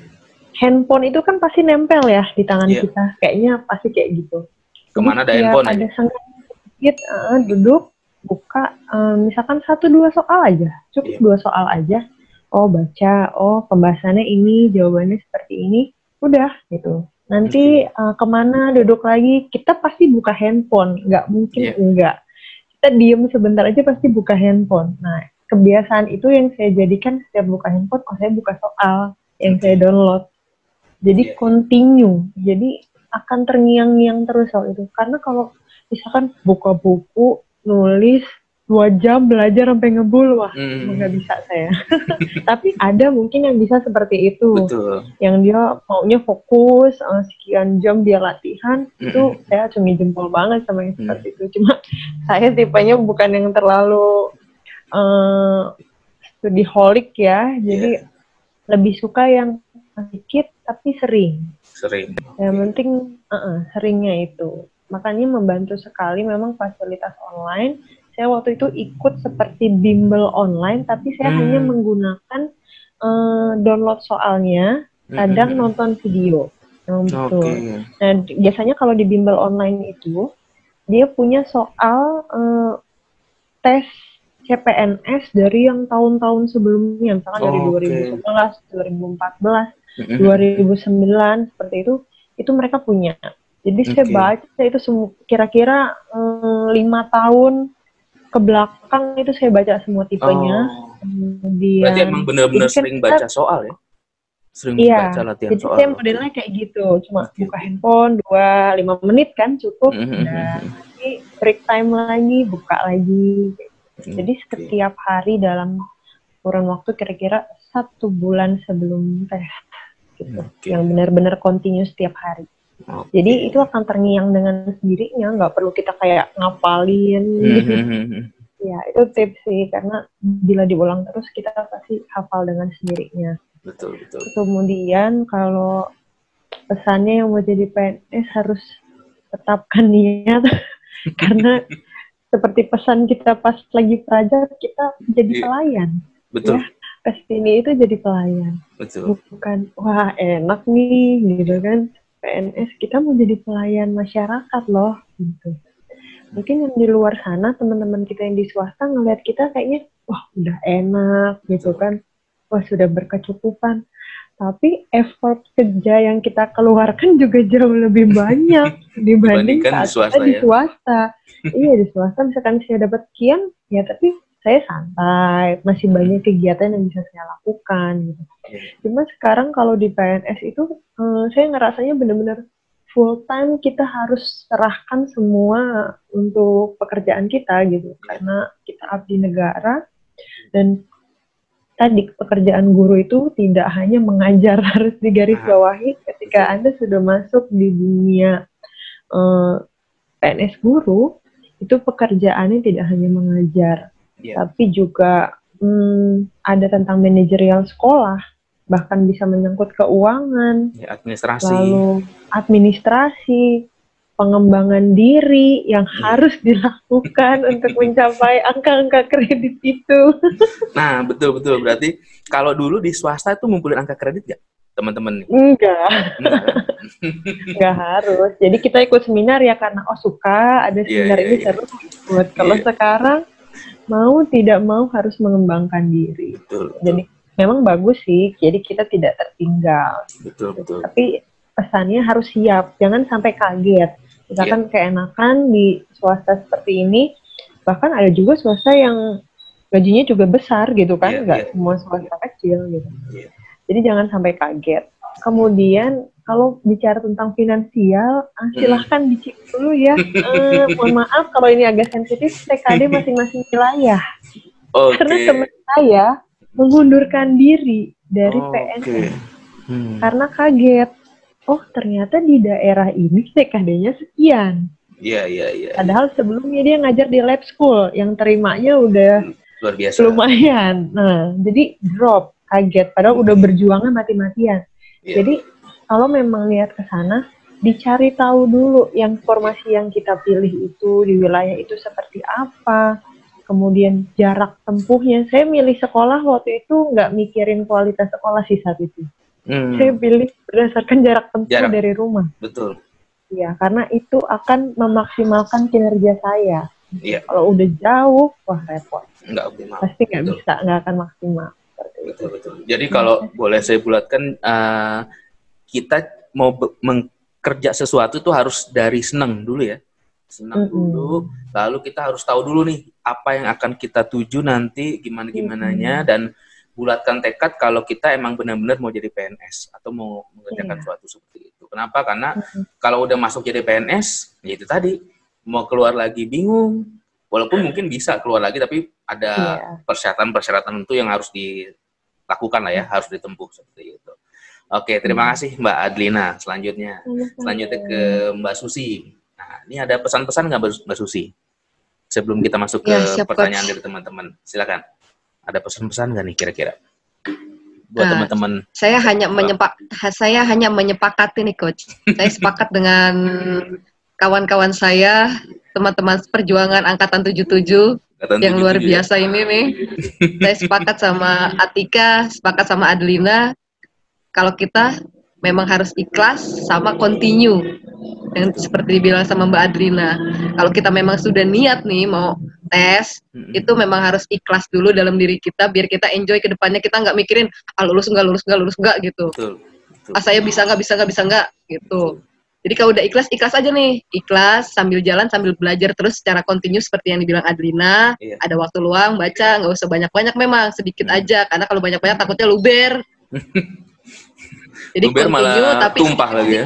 handphone itu kan pasti nempel ya di tangan kita. Kayaknya pasti kayak gitu. Kemana ada handphone? Ada sangat sedikit, duduk, buka, misalkan 1-2 soal aja, cukup 2 soal aja. Oh, baca, pembahasannya ini, jawabannya seperti ini, udah gitu. Nanti kemana duduk lagi, kita pasti buka handphone, nggak mungkin enggak. Kita diem sebentar aja pasti buka handphone. Nah, kebiasaan itu yang saya jadikan setiap buka handphone, saya buka soal yang saya download. Jadi continue, jadi akan terngiang-ngiang terus soal itu. Karena kalau misalkan buka buku, nulis 2 jam belajar sampai ngebul, wah nggak bisa saya. Tapi ada mungkin yang bisa seperti itu. Betul. Yang dia maunya fokus sekian jam dia latihan jurusan itu saya acungi jempol banget sama yang seperti itu. Cuma saya tipenya bukan yang terlalu studiholic ya, jadi lebih suka yang sedikit tapi sering. Yang penting seringnya itu. Makanya membantu sekali memang fasilitas online. Saya waktu itu ikut seperti bimbel online, tapi saya hanya menggunakan download soalnya, kadang nonton video. Betul. Nah, biasanya kalau di bimbel online itu, dia punya soal tes CPNS dari yang tahun-tahun sebelumnya, misalkan dari 2011, 2014, 2009, seperti itu mereka punya. Jadi saya baca itu kira-kira 5 tahun ke belakang itu saya baca semua tipenya. Kemudian, berarti emang benar-benar sering baca soal ya? Sering baca latihan jadi soal. Saya modelnya kayak gitu, cuma buka handphone 5 menit kan cukup. Dan nanti break time lagi, buka lagi. Jadi setiap hari dalam kurun waktu kira-kira 1 bulan sebelum tes. Gitu. Yang benar-benar continue setiap hari. Jadi itu akan terngiang dengan sendirinya, nggak perlu kita kayak ngapalin gitu. Ya itu tips sih, karena bila diulang terus kita pasti hafal dengan sendirinya. Betul. Kemudian kalau pesannya yang mau jadi PNS harus tetapkan niat, karena seperti pesan kita pas lagi pelajar, kita jadi pelayan. Betul. Ya, tes ini itu jadi pelayan. Betul. Bukan, wah enak nih gitu kan. PNS kita mau jadi pelayan masyarakat loh gitu. Mungkin yang di luar sana teman-teman kita yang di swasta ngelihat kita kayaknya wah udah enak gitu kan, wah sudah berkecukupan. Tapi effort kerja yang kita keluarkan juga jauh lebih banyak dibanding saat kita di swasta. Iya di swasta misalkan saya dapat sekian ya, tapi saya santai, masih banyak kegiatan yang bisa saya lakukan gitu. Cuma sekarang kalau di PNS itu saya ngerasanya benar-benar full time, kita harus serahkan semua untuk pekerjaan kita gitu, karena kita abdi negara. Dan tadi pekerjaan guru itu tidak hanya mengajar, harus digarisbawahi ketika Anda sudah masuk di dunia PNS guru, itu pekerjaannya tidak hanya mengajar, tapi juga ada tentang manajerial sekolah, bahkan bisa menyangkut keuangan, administrasi, lalu administrasi, pengembangan diri yang harus dilakukan untuk mencapai angka-angka kredit itu. Nah, betul. Berarti kalau dulu di swasta itu ngumpulin angka kredit nggak, teman-teman? Enggak harus. Jadi kita ikut seminar ya karena suka, ada seminar ini seru. Kalau sekarang mau tidak mau harus mengembangkan diri. Betul. Jadi memang bagus sih, jadi kita tidak tertinggal. Betul. Tapi pesannya harus siap, jangan sampai kaget. Misalkan keenakan di swasta seperti ini, bahkan ada juga swasta yang gajinya juga besar gitu kan, nggak semua swasta kecil gitu. Jadi jangan sampai kaget. Kemudian kalau bicara tentang finansial, silahkan dicek dulu ya. Mohon maaf kalau ini agak sensitif, TKD masing-masing wilayah. Karena teman saya mengundurkan diri dari PNS karena kaget. Oh ternyata di daerah ini TKD-nya sekian. Iya. Padahal sebelumnya dia ngajar di lab school, yang terimanya udah luar biasa. Lumayan. Nah, jadi drop, kaget. Padahal udah berjuangnya mati-matian. Jadi kalau memang lihat ke sana, dicari tahu dulu yang formasi yang kita pilih itu di wilayah itu seperti apa. Kemudian jarak tempuhnya. Saya milih sekolah waktu itu nggak mikirin kualitas sekolah sih saat itu. Saya pilih berdasarkan jarak tempuh dari rumah. Betul. Ya, karena itu akan memaksimalkan kinerja saya. Iya. Kalau udah jauh, wah repot. Nggak optimal. Pasti nggak bisa, nggak akan maksimal. Betul. Jadi kalau boleh saya bulatkan, kita mau bekerja sesuatu itu harus dari senang dulu ya. Senang dulu, lalu kita harus tahu dulu nih apa yang akan kita tuju nanti, gimana-gimananya, dan bulatkan tekad kalau kita emang benar-benar mau jadi PNS atau mau mengerjakan sesuatu seperti itu. Kenapa? Karena kalau udah masuk jadi PNS, ya itu tadi, mau keluar lagi bingung, walaupun mungkin bisa keluar lagi, tapi ada persyaratan-persyaratan itu yang harus dilakukan lah ya, harus ditempuh seperti itu. Oke, terima kasih Mbak Adlina. Selanjutnya ke Mbak Susi. Nah, ini ada pesan-pesan nggak Mbak Susi? Sebelum kita masuk ke pertanyaan dari teman-teman, silakan. Ada pesan-pesan nggak nih kira-kira? Buat teman-teman. Saya hanya menyepakati nih Coach. Saya sepakat dengan kawan-kawan saya, teman-teman perjuangan angkatan 77 yang luar biasa ini nih. Saya sepakat sama Atika, sepakat sama Adlina. Kalau kita memang harus ikhlas sama continue. Yang seperti dibilang sama Mbak Adlina. Kalau kita memang sudah niat nih mau tes, itu memang harus ikhlas dulu dalam diri kita, biar kita enjoy ke depannya. Kita nggak mikirin, lulus nggak gitu. Betul. Saya bisa nggak gitu. Jadi kalau udah ikhlas aja nih. Ikhlas, sambil jalan, sambil belajar terus secara kontinu seperti yang dibilang Adlina. Iya. Ada waktu luang, baca, nggak usah banyak-banyak memang, sedikit aja. Karena kalau banyak-banyak takutnya luber. Jadi luber malah tapi tumpah lagi ya.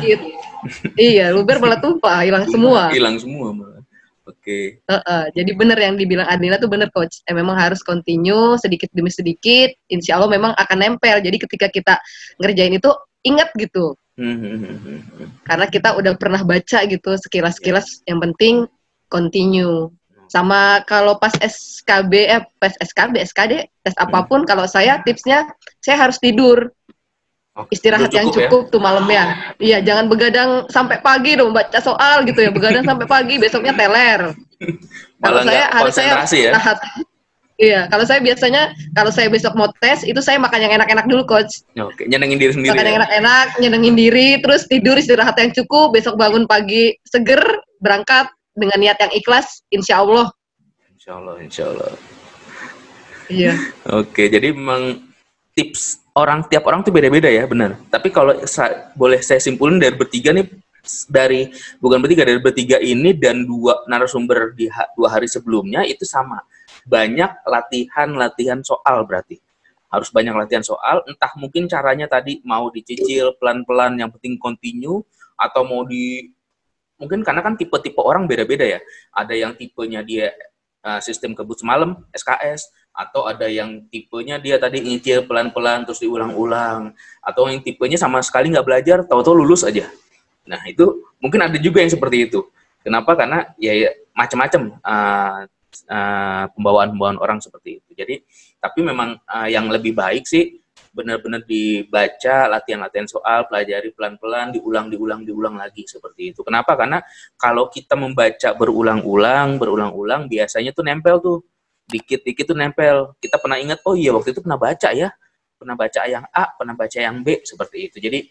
Iya, luber malah tumpah, hilang semua malah. Oke. Jadi benar yang dibilang Adlina tuh benar Coach. Memang harus continue sedikit demi sedikit. Insya Allah memang akan nempel. Jadi ketika kita ngerjain itu ingat gitu. Karena kita udah pernah baca gitu sekilas-sekilas. Yang penting continue. Sama kalau pas SKD, tes apapun. Kalau saya tipsnya saya harus tidur. Istirahat yang cukup tuh malamnya. Iya, jangan begadang sampai pagi dong baca soal gitu ya. Begadang sampai pagi, besoknya teler. Kalau saya harus saya tahan. Iya, kalau saya biasanya kalau saya besok mau tes itu saya makan yang enak-enak dulu Coach. Oke, nyenengin diri sendiri. Makan yang enak-enak, nyenengin diri, terus tidur istirahat yang cukup, besok bangun pagi seger, berangkat dengan niat yang ikhlas, insya Allah. Insya Allah. Iya. Oke, jadi memang tips tiap orang tuh beda-beda ya, benar. Tapi kalau boleh saya simpulin dari bertiga nih, dari bertiga ini dan dua narasumber di 2 hari sebelumnya itu sama. Banyak latihan soal berarti. Harus banyak latihan soal, entah mungkin caranya tadi mau dicicil pelan-pelan yang penting continue, atau mau mungkin karena kan tipe-tipe orang beda-beda ya. Ada yang tipenya dia sistem kebut semalam, SKS, atau ada yang tipenya dia tadi nyicil pelan-pelan terus diulang-ulang, atau yang tipenya sama sekali nggak belajar, tahu-tahu lulus aja. Nah itu mungkin ada juga yang seperti itu. Kenapa? Karena ya macam-macam pembawaan orang seperti itu. Jadi tapi memang yang lebih baik sih benar-benar dibaca, latihan-latihan soal, pelajari pelan-pelan, diulang lagi seperti itu. Kenapa? Karena kalau kita membaca berulang-ulang biasanya tuh nempel tuh. Dikit-dikit tuh nempel. Kita pernah ingat, oh iya waktu itu pernah baca ya. Pernah baca yang A, pernah baca yang B, seperti itu. Jadi,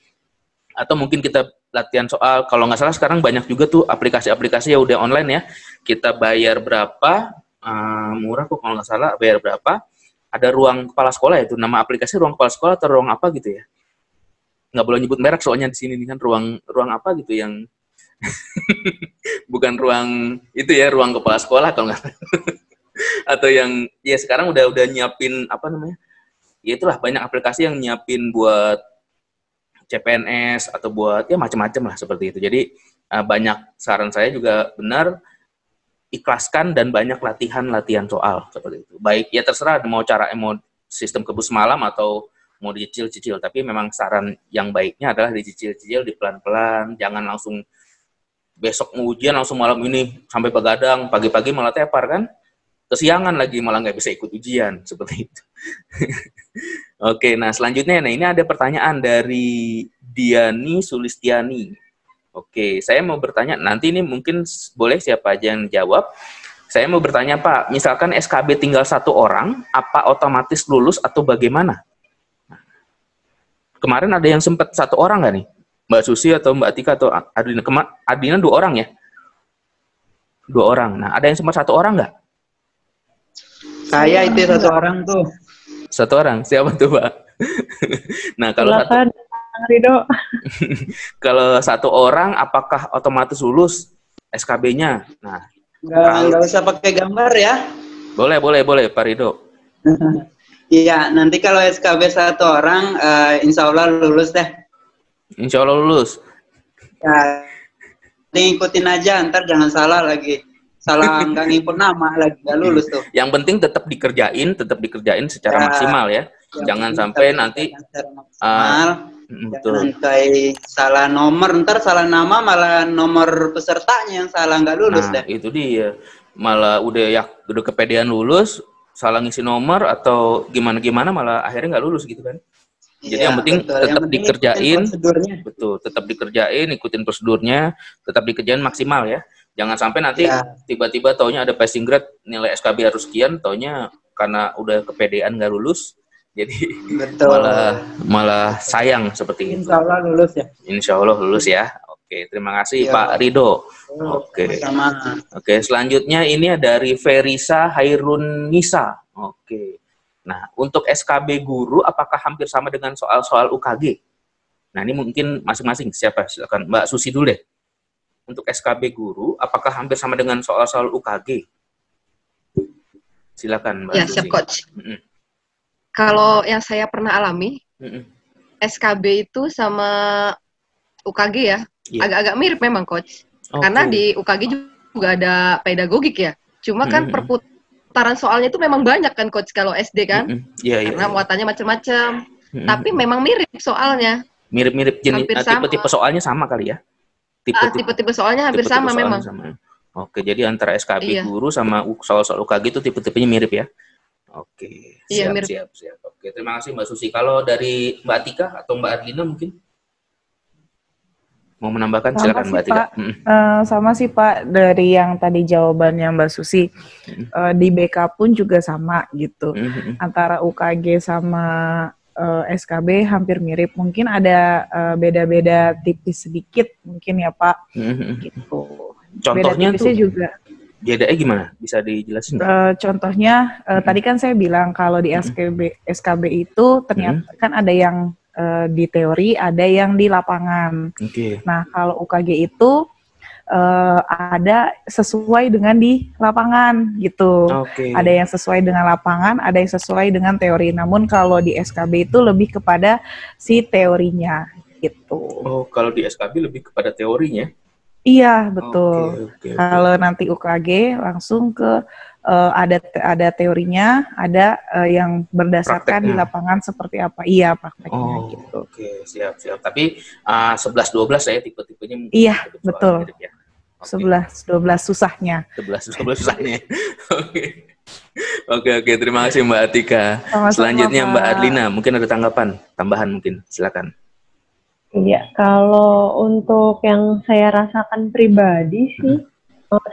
atau mungkin kita latihan soal, kalau nggak salah sekarang banyak juga tuh aplikasi-aplikasi ya udah online ya. Kita bayar berapa, murah kok kalau nggak salah, bayar berapa. Ada ruang kepala sekolah ya, itu nama aplikasi ruang kepala sekolah atau ruang apa gitu ya. Nggak boleh nyebut merek soalnya di sini kan ruang apa gitu yang bukan ruang itu ya, ruang kepala sekolah kalau nggak atau yang ya sekarang udah nyiapin apa namanya, ya itulah banyak aplikasi yang nyiapin buat CPNS atau buat ya macam-macam lah seperti itu. Jadi banyak, saran saya juga benar, ikhlaskan dan banyak latihan soal seperti itu. Baik ya terserah mau sistem kebus malam atau mau dicicil-cicil, tapi memang saran yang baiknya adalah dicicil-cicil, di pelan-pelan, jangan langsung besok ujian langsung malam ini sampai begadang, pagi-pagi malah tepar kan. Kesiangan lagi malah nggak bisa ikut ujian seperti itu. Oke, nah selanjutnya ini ada pertanyaan dari Diani Sulistiani. Oke, saya mau bertanya, nanti ini mungkin boleh siapa aja yang jawab. Saya mau bertanya Pak, misalkan SKB tinggal 1 orang, apa otomatis lulus atau bagaimana? Kemarin ada yang sempat 1 orang nggak nih? Mbak Susi atau Mbak Atika atau Adlina? Adlina 2 orang ya? 2 orang. Nah, ada yang sempat 1 orang nggak? Saya itu 1 orang tuh. 1 orang, siapa tuh Pak? Nah kalau kalau 1 orang, apakah otomatis lulus SKB-nya? Nah, nggak usah pakai gambar ya? Boleh Pak Rido. Iya, nanti kalau SKB 1 orang, insya Allah lulus deh. Insya Allah lulus. Ya, ikutin aja, ntar jangan salah lagi. Salah nggak nginput nama lagi, nggak lulus tuh. Yang penting tetap dikerjain secara maksimal ya. Jangan sampai nanti Jangan kayak salah nomor, ntar salah nama malah nomor pesertanya yang salah, nggak lulus nah, itu dia. Malah udah kepedean lulus, salah ngisi nomor atau gimana malah akhirnya nggak lulus gitu kan. Jadi yang penting tetap dikerjain, betul, tetap dikerjain, ikutin prosedurnya, tetap dikerjain maksimal ya. Jangan sampai nanti tiba-tiba taunya ada passing grade, nilai SKB harus sekian, taunya karena udah kepedean nggak lulus. Jadi malah sayang seperti itu. Insya Allah lulus ya. Insya Allah lulus ya. Oke, terima kasih Pak Rido. Oke. Oke, selanjutnya ini dari Verisa Hairun Nisa. Oke. Nah, untuk SKB guru apakah hampir sama dengan soal-soal UKG? Nah, ini mungkin masing-masing. Siapa? Silakan Mbak Susi dulu deh. Untuk SKB guru apakah hampir sama dengan soal-soal UKG? Silakan Mbak Susi. Ya, siap Coach. Kalau yang saya pernah alami, SKB itu sama UKG ya, agak-agak mirip memang Coach. Karena di UKG juga ada pedagogik ya. Cuma kan perputaran soalnya itu memang banyak kan Coach kalau SD kan. Karena muatannya macam-macam. Tapi memang mirip soalnya. Mirip-mirip jenis tipe-tipe soalnya sama kali ya. Tipe-tipe soalnya hampir sama memang. Oke, jadi antara SKB guru sama soal-soal UKG itu tipe-tipenya mirip ya. Oke, siap. Oke, terima kasih Mbak Susi. Kalau dari Mbak Atika atau Mbak Adlina mungkin mau menambahkan, silakan Mbak Atika. Sama sih Pak, dari yang tadi jawabannya Mbak Susi, di BK pun juga sama gitu. Antara UKG sama SKB hampir mirip. Mungkin ada beda-beda tipis sedikit mungkin ya Pak. Gitu. Contohnya beda tipisnya juga. Bedanya gimana? Bisa dijelasin? Contohnya, tadi kan saya bilang kalau di SKB itu ternyata kan ada yang di teori, ada yang di lapangan. Nah, kalau UKG itu ada sesuai dengan di lapangan gitu. Ada yang sesuai dengan lapangan, ada yang sesuai dengan teori. Namun kalau di SKB itu lebih kepada si teorinya gitu. Oh, kalau di SKB lebih kepada teorinya? Iya, betul. Kalau nanti UKG langsung ke ada teorinya, ada yang berdasarkan prakteknya. Di lapangan seperti apa. Iya, prakteknya gitu. Oke, siap. Tapi 11-12 saya tipe-tipenya mungkin. Iya, betul. Ya. 11-12 susahnya. 11 susahnya. Oke, terima kasih Mbak Atika. Sama-sama, selanjutnya Mbak Adlina, mungkin ada tanggapan, tambahan mungkin, silakan. Iya, kalau untuk yang saya rasakan pribadi sih,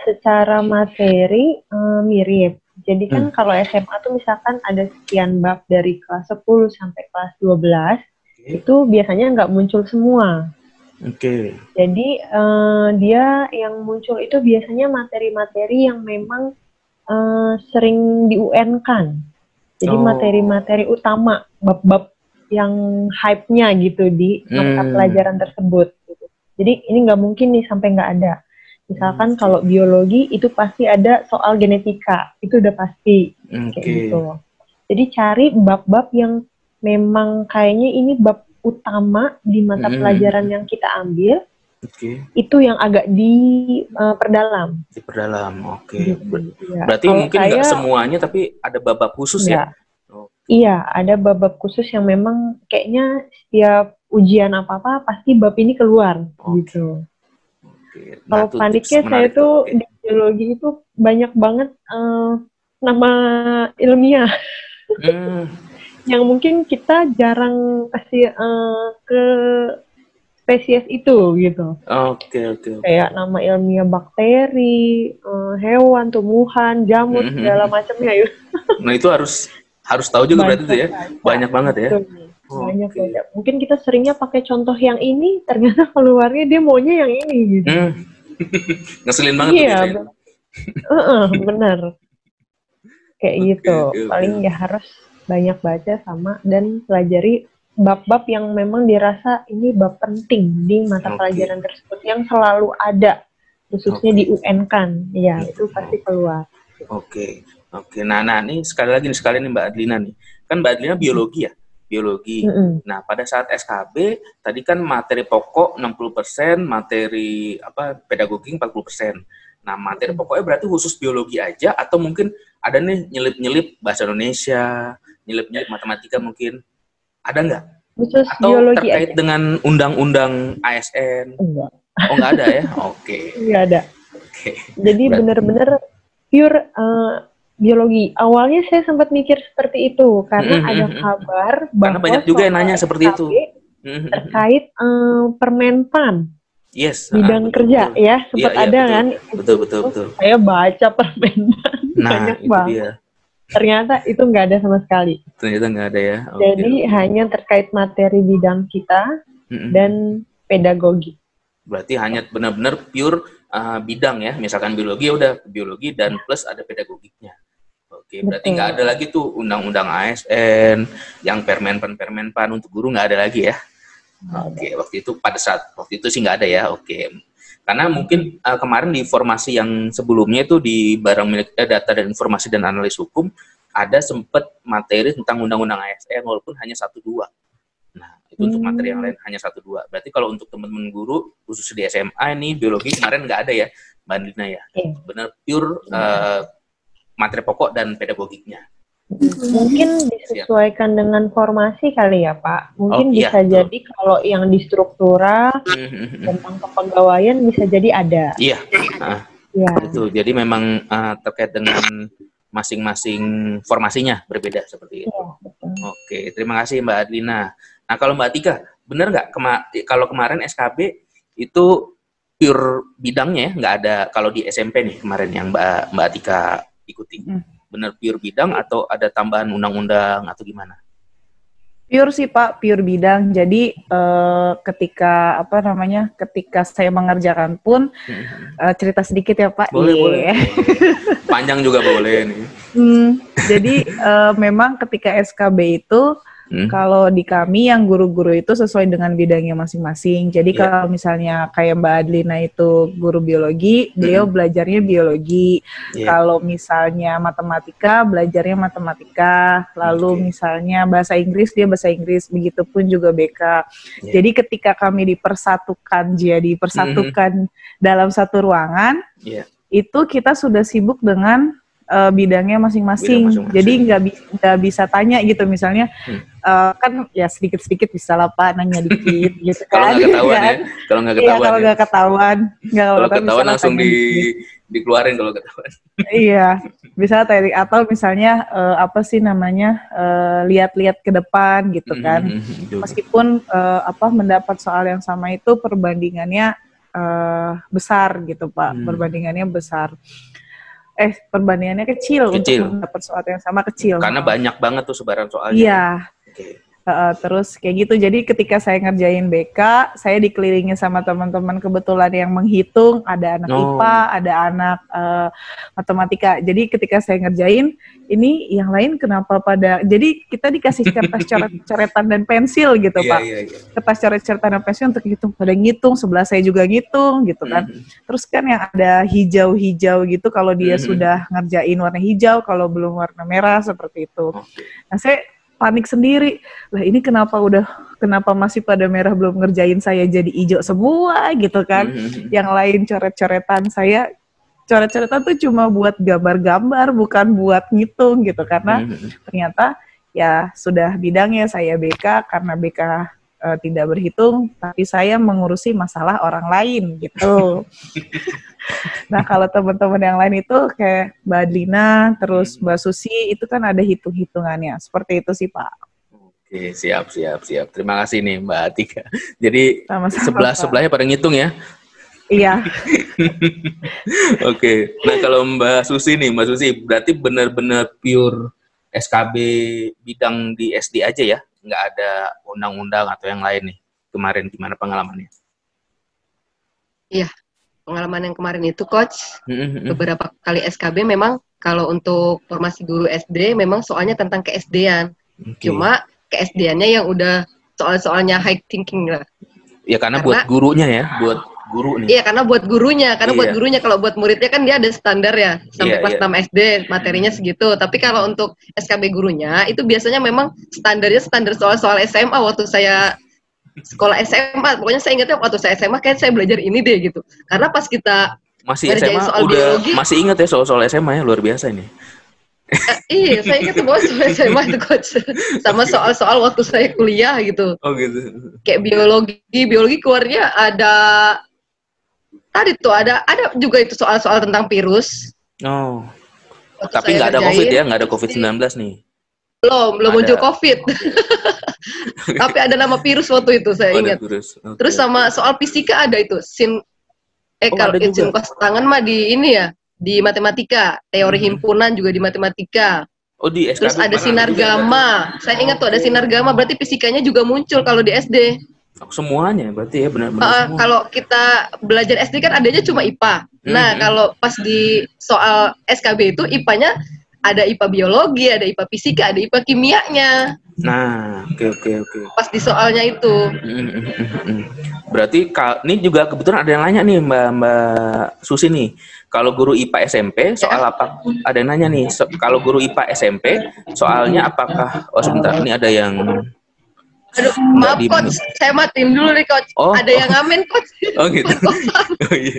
secara materi mirip. Jadi kan kalau SMA tuh misalkan ada sekian bab dari kelas 10 sampai kelas 12, itu biasanya nggak muncul semua. Jadi dia yang muncul itu biasanya materi-materi yang memang sering di UN-kan. Jadi materi-materi utama, bab-bab yang hype-nya gitu di mata pelajaran tersebut. Gitu. Jadi ini nggak mungkin nih sampai nggak ada. Misalkan kalau biologi itu pasti ada soal genetika, itu udah pasti kayak gitu. Jadi cari bab-bab yang memang kayaknya ini bab utama di mata pelajaran yang kita ambil. Itu yang agak diperdalam. Gitu. Berarti mungkin nggak semuanya, tapi ada bab-bab khusus ya? Iya, ada bab-bab khusus yang memang kayaknya setiap ujian apa-apa pasti bab ini keluar gitu. Nah, kalau paniknya saya tuh di biologi itu banyak banget nama ilmiah yang mungkin kita jarang kasih ke spesies itu gitu. Kayak nama ilmiah bakteri, hewan, tumbuhan, jamur, segala macamnya. Nah itu harus tahu juga berarti itu ya. Banyak banget ya. Banyak. Mungkin kita seringnya pakai contoh yang ini, ternyata keluarnya dia maunya yang ini gitu. Ngeselin banget gitu. Benar. Kayak gitu. Paling ya harus banyak baca sama dan pelajari bab-bab yang memang dirasa ini bab penting di mata pelajaran tersebut yang selalu ada, khususnya di UN kan. Ya, itu pasti keluar. Oke, nah ini sekali nih Mbak Adlina nih. Kan Mbak Adlina biologi ya? Biologi. Nah, pada saat SKB, tadi kan materi pokok 60%, materi pedagogik 40%. Nah, materi pokoknya berarti khusus biologi aja, atau mungkin ada nih nyelip-nyelip bahasa Indonesia, nyelip-nyelip matematika mungkin. Ada nggak? Khusus atau biologi terkait aja. dengan undang-undang ASN? Enggak. Oh, nggak ada ya? Oke. Enggak ada. Oke. Jadi benar-benar pure biologi. Awalnya saya sempat mikir seperti itu karena ada kabar Karena bahwa banyak juga yang nanya soal seperti itu. SKB terkait Permenpan Yes. bidang Betul, kerja betul. ya, sempat Iya, ada betul. kan. Betul. Saya baca Permenpan Nah, banyak itu banget. dia. Ternyata itu nggak ada sama sekali. Ternyata nggak ada ya. Jadi hanya terkait materi bidang kita dan pedagogi. Berarti hanya benar-benar pure bidang ya. Misalkan biologi, ya udah biologi dan plus ada pedagogiknya. Oke, berarti nggak ada lagi tuh undang-undang ASN, yang permenpan untuk guru nggak ada lagi ya. Oke, waktu itu sih nggak ada ya. Oke. Karena mungkin kemarin di formasi yang sebelumnya itu di barang milik data dan informasi dan analis hukum ada sempat materi tentang undang-undang ASN walaupun hanya 1-2. Nah, itu untuk materi yang lain hanya 1-2. Berarti kalau untuk teman-teman guru khusus di SMA ini biologi kemarin nggak ada ya, Mbak Andina ya. Benar pure materi pokok dan pedagogiknya. Mungkin disesuaikan dengan formasi kali ya Pak. Mungkin bisa iya, jadi kalau yang di struktural tentang kepegawaian bisa jadi ada. Iya. Ya. Itu. Jadi memang terkait dengan masing-masing formasinya berbeda seperti itu. Ya, Oke, terima kasih Mbak Adlina. Nah kalau Mbak Atika, benar nggak kalau kemarin SKB itu pure bidangnya ya, nggak ada kalau di SMP nih kemarin yang Mbak Atika ikuti? Benar pure bidang atau ada tambahan undang-undang atau gimana? Pure sih Pak, pure bidang. Jadi ketika ketika saya mengerjakan pun cerita sedikit ya Pak. Boleh. Panjang juga boleh nih. Jadi memang ketika SKB itu kalau di kami yang guru-guru itu sesuai dengan bidangnya masing-masing. Jadi kalau misalnya kayak Mbak Adlina itu guru biologi, beliau belajarnya biologi. Kalau misalnya matematika, belajarnya matematika. Lalu misalnya bahasa Inggris, dia bahasa Inggris. Begitupun juga BK. Jadi ketika kami dipersatukan dalam satu ruangan, itu kita sudah sibuk dengan bidangnya masing-masing. Jadi nggak bisa tanya gitu misalnya kan ya sedikit-sedikit bisa lah Pak nanya dikit gitu kan. Kalau nggak ketahuan langsung dikeluarin kalau ketahuan. Iya, bisa tadi atau misalnya lihat-lihat ke depan gitu kan. Meskipun mendapat soal yang sama itu perbandingannya besar gitu Pak, perbandingannya besar. Perbandingannya kecil untuk mendapat soal yang sama kecil. Karena banyak banget tuh sebaran soalnya. Iya. Terus kayak gitu. Jadi ketika saya ngerjain BK, saya dikelilingi sama teman-teman kebetulan yang menghitung. Ada anak IPA, ada anak matematika. Jadi ketika saya ngerjain, ini yang lain kenapa pada... Jadi kita dikasih kertas coretan dan pensil gitu Pak. Kertas coret-coretan dan pensil untuk hitung. Pada ngitung, sebelah saya juga ngitung gitu kan. Terus kan yang ada hijau-hijau gitu, kalau dia sudah ngerjain warna hijau, kalau belum warna merah, seperti itu. Nah saya panik sendiri. Lah ini kenapa masih pada merah belum ngerjain, saya jadi hijau semua gitu kan. Yang lain coret-coretan, saya coret-coretan tuh cuma buat gambar-gambar, bukan buat ngitung gitu. Karena ternyata ya sudah bidangnya saya BK, karena BK tidak berhitung, tapi saya mengurusi masalah orang lain gitu. Nah kalau teman-teman yang lain itu kayak Mbak Adlina, terus Mbak Susi, itu kan ada hitung-hitungannya. Seperti itu sih Pak. Oke, siap. Terima kasih nih Mbak Atika. Jadi sebelahnya pada ngitung ya? Iya. Oke, nah kalau Mbak Susi berarti benar-benar pure SKB bidang di SD aja ya? Nggak ada undang-undang atau yang lain nih? Kemarin gimana pengalamannya? Iya. Pengalaman yang kemarin itu Coach, beberapa kali SKB memang kalau untuk formasi guru SD memang soalnya tentang ke-SD-an. Cuma ke-SD-annya yang udah soal-soalnya high thinking lah. Ya karena buat gurunya ya, buat guru nih. Iya, karena buat gurunya, buat gurunya. Kalau buat muridnya kan dia ada standar ya, sampai kelas 6 SD materinya segitu. Tapi kalau untuk SKB gurunya itu biasanya memang standar soal-soal SMA waktu saya sekolah SMA, pokoknya saya ingatnya waktu saya SMA kayak saya belajar ini deh gitu. Karena pas kita masih SMA soal udah biologi, masih ingat ya soal-soal SMA ya, luar biasa ini. Iya, saya ingat tuh bahwa SMA itu coach. Sama soal-soal waktu saya kuliah gitu. Oh gitu. Kayak biologi keluarnya ada tadi tuh ada juga itu soal-soal tentang virus. Oh. Waktu Tapi saya nggak ada ngerjain, COVID ya, nggak ada COVID-19 nih. belum muncul COVID. Okay. Tapi ada nama virus waktu itu saya ingat. Okay. Terus sama soal fisika ada itu kalau sin cos tangan mah di ini ya, di matematika, teori himpunan juga di matematika. Oh di SKB. Terus ada sinar gamma. Saya ingat tuh ada sinar gamma, berarti fisikanya juga muncul kalau di SD. Semuanya berarti ya benar-benar. Kalau kita belajar SD kan adanya cuma IPA. Nah, kalau pas di soal SKB itu IPA-nya ada IPA biologi, ada IPA fisika, ada IPA kimianya. Nah, oke. Pas di soalnya itu. Berarti ini juga kebetulan ada yang nanya nih Mbak Susi nih. Kalau guru IPA SMP soal apa? Ada yang nanya nih. Kalau guru IPA SMP soalnya apakah? Oh sebentar, ini ada yang. Aduh, maaf coach, saya matiin dulu nih coach. Ada yang ngamen coach. Oh gitu.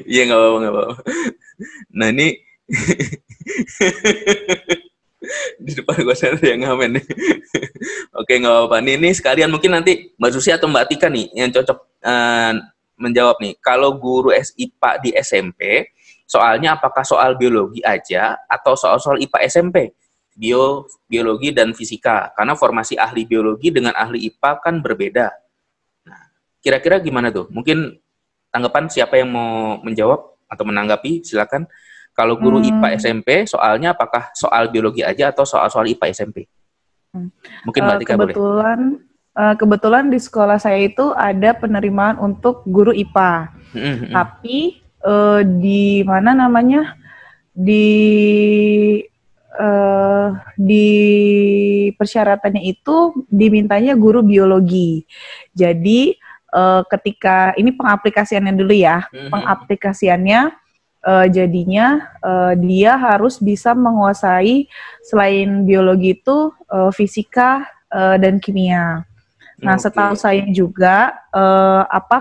Iya nggak apa-apa. Nah ini di depan gue ada yang ngamen nih. Oke nggak apa-apa. Ini sekalian mungkin nanti Mbak Susi atau Mbak Tika nih yang cocok menjawab nih. Kalau guru IPA di SMP, soalnya apakah soal biologi aja atau soal IPA SMP? Biologi dan fisika, karena formasi ahli biologi dengan ahli IPA kan berbeda. Nah, kira-kira gimana tuh? Mungkin tanggapan siapa yang mau menjawab atau menanggapi, silakan. Kalau guru IPA SMP, soalnya apakah soal biologi aja atau soal IPA SMP? Mungkin Mbak Tika boleh. Kebetulan di sekolah saya itu ada penerimaan untuk guru IPA. Tapi di mana namanya? Di persyaratannya itu dimintanya guru biologi. Jadi ketika ini pengaplikasiannya dulu ya, pengaplikasiannya jadinya dia harus bisa menguasai selain biologi itu fisika dan kimia. Nah, setahu saya juga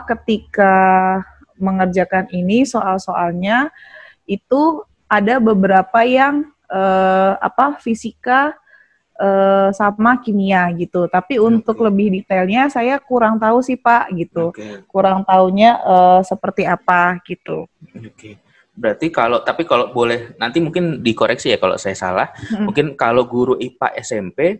ketika mengerjakan ini soal-soalnya itu ada beberapa yang fisika sama kimia gitu. Tapi untuk lebih detailnya saya kurang tahu sih Pak gitu. Kurang tahunya seperti apa gitu. Berarti kalau boleh nanti mungkin dikoreksi ya kalau saya salah. Mungkin kalau guru IPA SMP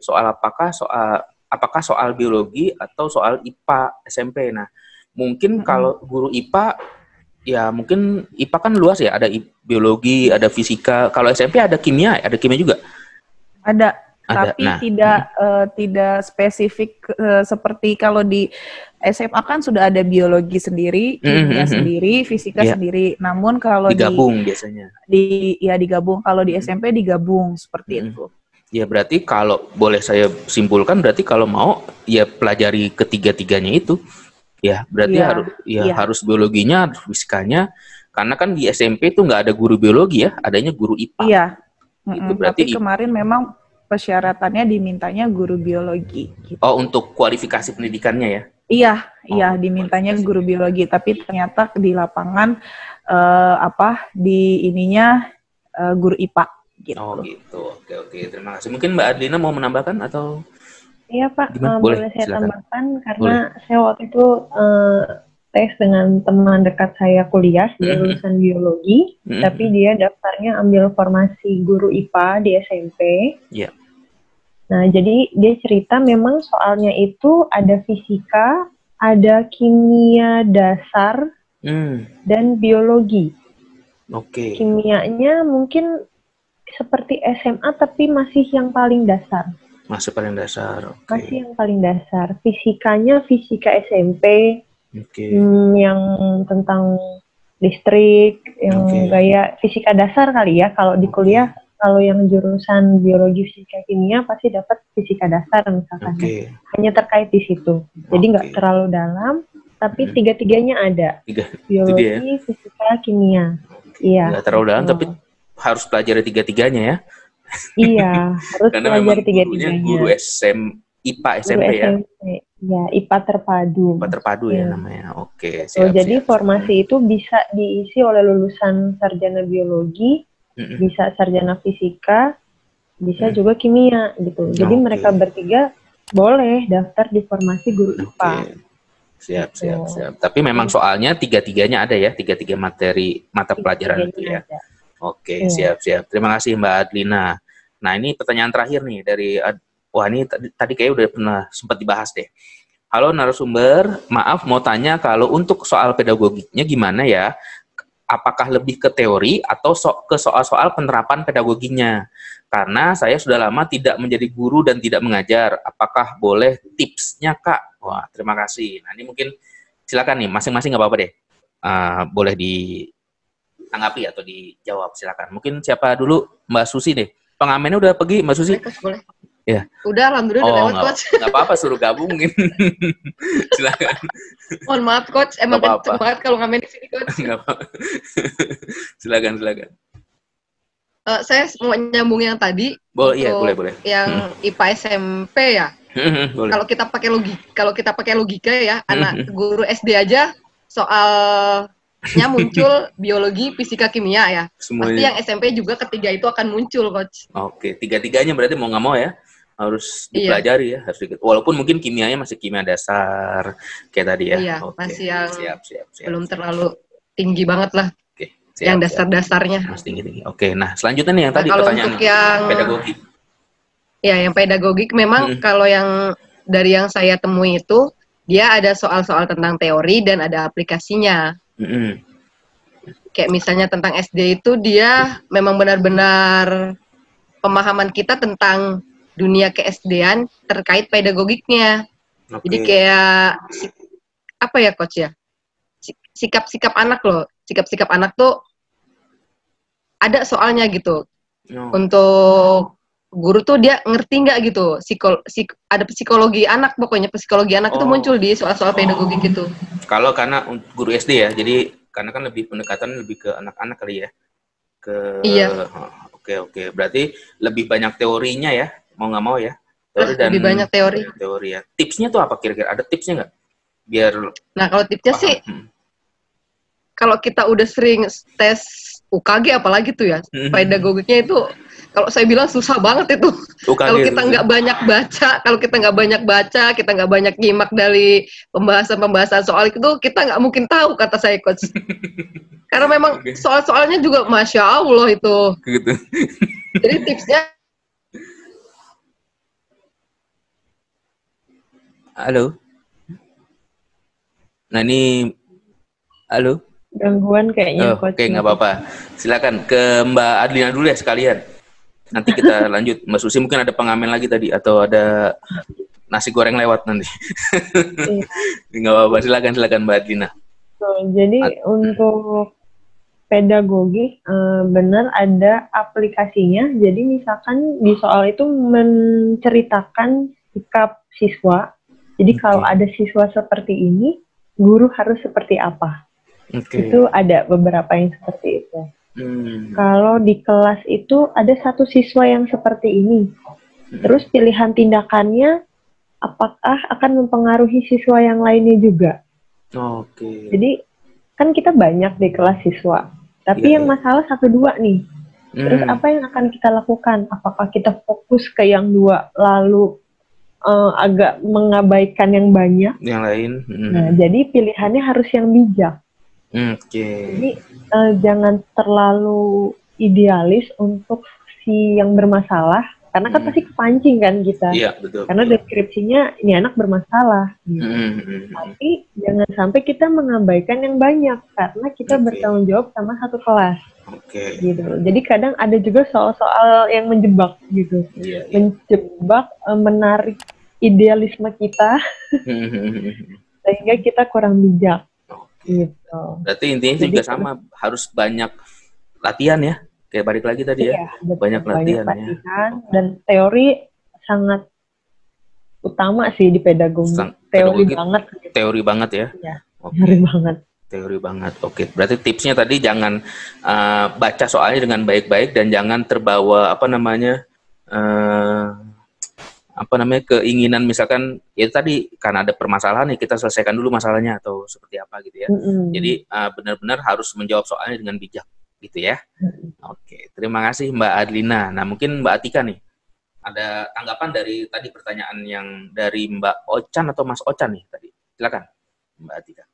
apakah soal biologi atau soal IPA SMP. Nah, mungkin kalau guru IPA ya mungkin IPA kan luas ya, ada biologi, ada fisika. Kalau SMP ada kimia juga? Ada. Tapi tidak spesifik seperti kalau di SMA kan sudah ada biologi sendiri, kimia sendiri, fisika sendiri. Namun kalau digabung biasanya. Digabung. Kalau di SMP digabung seperti itu. Ya berarti kalau boleh saya simpulkan berarti kalau mau ya pelajari ketiga-tiganya itu. Ya, berarti harus biologinya, harus fisikanya, karena kan di SMP itu nggak ada guru biologi ya, adanya guru IPA. Iya. Gitu, berarti tapi kemarin memang persyaratannya dimintanya guru biologi. Gitu. Oh, untuk kualifikasi pendidikannya ya? Iya, dimintanya guru biologi, tapi ternyata di lapangan di ininya guru IPA. Gitu. Oh gitu, oke, terima kasih. Mungkin Mbak Adlina mau menambahkan atau? Iya Pak, boleh saya tambahkan karena saya waktu itu tes dengan teman dekat saya kuliah dia lulusan biologi, tapi dia daftarnya ambil formasi guru IPA di SMP. Nah jadi dia cerita memang soalnya itu ada fisika, ada kimia dasar dan biologi. Kimianya mungkin seperti SMA tapi masih yang paling dasar. Masih paling dasar. Masih yang paling dasar. Fisikanya fisika SMP, yang tentang listrik, yang gaya fisika dasar kali ya. Kalau di kuliah, kalau yang jurusan biologi, fisika, kimia pasti dapat fisika dasar misalkan. Hanya terkait di situ. Jadi nggak terlalu dalam, tapi tiga-tiganya ada. Biologi, fisika, kimia. Iya. Nggak terlalu dalam, tapi harus pelajari tiga-tiganya ya. Iya, harus belajar tiga-tiganya. Guru IPA SMP ya? Ya, IPA terpadu. IPA terpadu ya namanya. Jadi formasi itu bisa diisi oleh lulusan sarjana biologi, bisa sarjana fisika, bisa juga kimia gitu. Jadi mereka bertiga boleh daftar di formasi guru IPA. Siap. Tapi memang soalnya tiga-tiganya ada ya, tiga mata pelajaran itu ya. Oke, siap. Terima kasih Mbak Adlina. Nah, ini pertanyaan terakhir nih dari ini tadi kayak udah pernah sempat dibahas deh. Halo narasumber, maaf mau tanya kalau untuk soal pedagogiknya gimana ya? Apakah lebih ke teori atau ke soal-soal penerapan pedagoginya? Karena saya sudah lama tidak menjadi guru dan tidak mengajar. Apakah boleh tipsnya, Kak? Wah, terima kasih. Nah, ini mungkin silakan nih, masing-masing nggak apa-apa deh. Boleh ditanggapi atau dijawab, silakan. Mungkin siapa dulu? Mbak Susi deh. Pengamennya udah pergi, Mbak Susi? Boleh. Ya. Udah, alhamdulillah udah lewat, Coach. Nggak apa-apa, suruh gabung mungkin. Silakan. Mohon maaf, Coach. Emang kenceng banget kalau ngamen di sini, Coach. Nggak apa-apa. Silakan. Saya mau nyambung yang tadi. Boleh. Yang IPA SMP ya. Kalau kita pakai logika ya, anak guru SD aja soalnya muncul biologi, fisika, kimia ya. Semuanya. Pasti yang SMP juga ketiga itu akan muncul, Coach. Oke, tiga-tiganya berarti mau nggak mau ya harus dipelajari ya, harus dikit. Walaupun mungkin kimianya masih kimia dasar kayak tadi ya. Iya, masih yang belum terlalu tinggi banget lah. Yang dasar-dasarnya. Mas tinggi. Oke, nah selanjutnya nih yang tadi pertanyaan untuk yang pedagogik. Ya, yang pedagogik memang kalau yang dari yang saya temui itu dia ada soal-soal tentang teori dan ada aplikasinya. Kayak misalnya tentang SD itu dia memang benar-benar pemahaman kita tentang dunia ke-SD-an terkait pedagogiknya. Jadi kayak apa ya, Coach ya? Sikap-sikap anak loh. Sikap-sikap anak tuh ada soalnya gitu. Untuk guru tuh dia ngerti nggak gitu. Ada psikologi anak, pokoknya psikologi anak itu muncul di soal-soal pedagogik gitu. Kalau karena guru SD ya, jadi karena kan lebih pendekatan lebih ke anak-anak kali ya. Iya. Oke. Berarti lebih banyak teorinya ya, mau nggak mau ya. Lebih banyak teori. Teori ya. Tipsnya tuh apa kira-kira? Ada tipsnya nggak? Biar. Nah, kalau tipsnya sih, kalau kita udah sering tes UKG apalagi tuh ya, pedagogiknya itu kalau saya bilang susah banget itu. Kalau kita nggak banyak baca, kita nggak banyak nyimak dari pembahasan soal itu, kita nggak mungkin tahu, kata saya, Coach. Karena memang soal-soalnya juga Masya Allah itu. Gitu. Jadi tipsnya. Halo. Nah ini, halo. Gangguan kayaknya. Oke, nggak apa-apa. Silakan ke Mbak Adlina dulu ya sekalian. Nanti kita lanjut. Mbak Susi mungkin ada pengamen lagi tadi atau ada nasi goreng lewat nanti. Nggak apa-apa. Silakan Mbak Adlina. Jadi untuk pedagogi benar ada aplikasinya. Jadi misalkan di soal itu menceritakan sikap siswa. Jadi kalau ada siswa seperti ini, guru harus seperti apa? Itu ada beberapa yang seperti itu. Kalau di kelas itu ada satu siswa yang seperti ini, terus pilihan tindakannya apakah akan mempengaruhi siswa yang lainnya juga? Jadi kan kita banyak di kelas siswa, tapi yang masalah 1-2 nih. Terus apa yang akan kita lakukan? Apakah kita fokus ke yang 2 lalu agak mengabaikan yang banyak? Yang lain. Nah, jadi pilihannya harus yang bijak. Jadi jangan terlalu idealis untuk si yang bermasalah, karena kan pasti kepancing kan kita. Iya, betul. Karena deskripsinya ini anak bermasalah. Tapi jangan sampai kita mengabaikan yang banyak, karena kita bertanggung jawab sama satu kelas. Gitu. Jadi kadang ada juga soal-soal yang menjebak gitu, menjebak, menarik idealisme kita, sehingga kita kurang bijak. Gitu. Berarti intinya juga sama, harus banyak latihan ya, kayak balik lagi tadi ya, banyak latihan ya. Dan teori sangat utama sih di pedagogi. Teori banget ya. Teori banget. Oke, berarti tipsnya tadi jangan baca soalnya dengan baik-baik dan jangan terbawa keinginan, misalkan ya tadi karena ada permasalahan nih kita selesaikan dulu masalahnya atau seperti apa gitu ya. Jadi benar-benar harus menjawab soalnya dengan bijak gitu ya. Oke, terima kasih Mbak Adlina. Nah mungkin Mbak Atika nih ada tanggapan dari tadi pertanyaan yang dari Mbak Ocan atau Mas Ocan nih tadi? Silakan, Mbak Atika.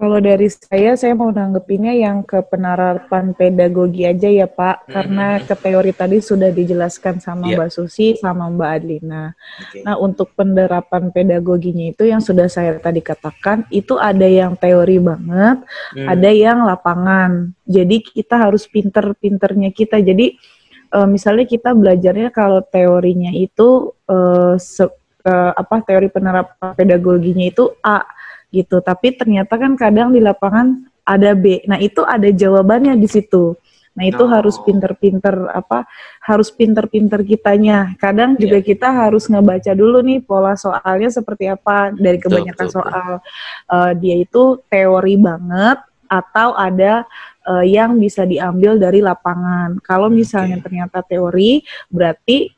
Kalau dari saya mau nanggepinnya yang ke penerapan pedagogi aja ya Pak, karena ke teori tadi sudah dijelaskan sama Mbak Susi sama Mbak Adlina. Nah untuk penerapan pedagoginya itu yang sudah saya tadi katakan, itu ada yang teori banget, ada yang lapangan. Jadi kita harus pinter-pinternya kita. Jadi misalnya kita belajarnya kalau teorinya itu teori penerapan pedagoginya itu A gitu, tapi ternyata kan kadang di lapangan ada B. Nah, itu ada jawabannya di situ. Nah, itu harus pinter-pinter kitanya. Kadang juga kita harus ngebaca dulu nih pola soalnya seperti apa. Dari kebanyakan soal dia itu teori banget atau ada yang bisa diambil dari lapangan. Kalau misalnya ternyata teori, berarti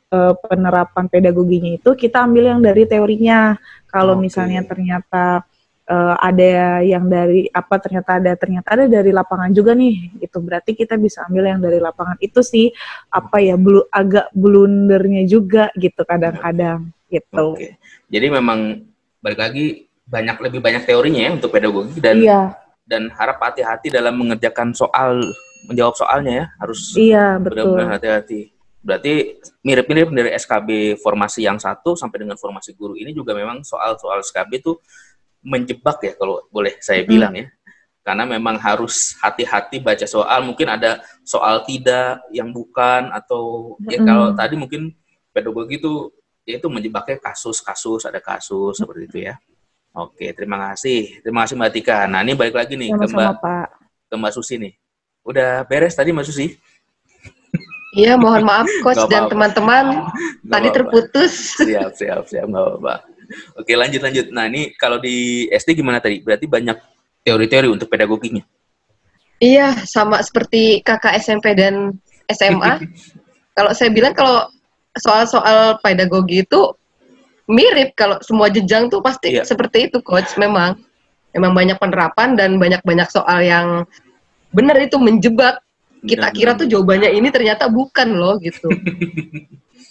penerapan pedagoginya itu kita ambil yang dari teorinya. Kalau misalnya ternyata ada yang dari ternyata ada dari lapangan juga nih, itu berarti kita bisa ambil yang dari lapangan. Itu sih agak blundernya juga gitu kadang-kadang gitu. Jadi memang balik lagi lebih banyak teorinya ya untuk pedagogi dan harap hati-hati dalam mengerjakan menjawab soalnya ya, harus benar-benar hati-hati. Berarti mirip-mirip dari SKB formasi yang 1 sampai dengan formasi guru ini juga memang soal-soal SKB itu menjebak ya kalau boleh saya bilang ya. Karena memang harus hati-hati baca soal, mungkin ada soal tidak yang bukan, atau ya kalau tadi mungkin pedagogi itu ya itu menjebaknya kasus seperti itu ya. Oke, terima kasih Mbak Tika. Nah ini balik lagi nih ke Mbak Susi nih. Udah beres tadi Mbak Susi? Iya, mohon maaf Coach dan teman-teman, tadi terputus. Siap, nggak apa-apa. Oke, lanjut. Nah, ini kalau di SD gimana tadi? Berarti banyak teori-teori untuk pedagoginya? Iya, sama seperti kakak SMP dan SMA. Kalau saya bilang kalau soal-soal pedagogi itu mirip, kalau semua jenjang tuh pasti seperti itu, Coach. Memang banyak penerapan dan banyak soal yang benar itu menjebak. Kita kira tuh jawabannya ini, ternyata bukan loh, gitu.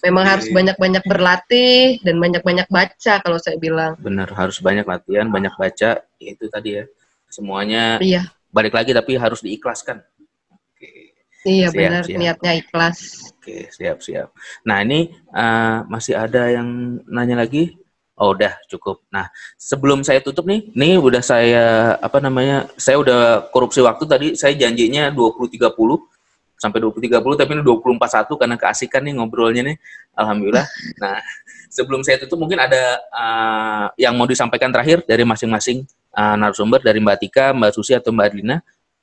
Memang harus banyak-banyak berlatih dan banyak-banyak baca kalau saya bilang. Benar, harus banyak latihan, banyak baca, itu tadi ya. Semuanya balik lagi tapi harus diikhlaskan. Iya, benar, niatnya ikhlas. Oke, siap. Nah, ini masih ada yang nanya lagi? Oh, udah cukup. Nah, sebelum saya tutup nih udah saya saya udah korupsi waktu tadi, saya janjinya 20.30 sampai 20.30, tapi ini 20.41 karena keasikan nih ngobrolnya nih, alhamdulillah. Nah, sebelum saya tutup mungkin ada yang mau disampaikan terakhir dari masing-masing narasumber, dari Mbak Tika, Mbak Susi atau Mbak Adlina,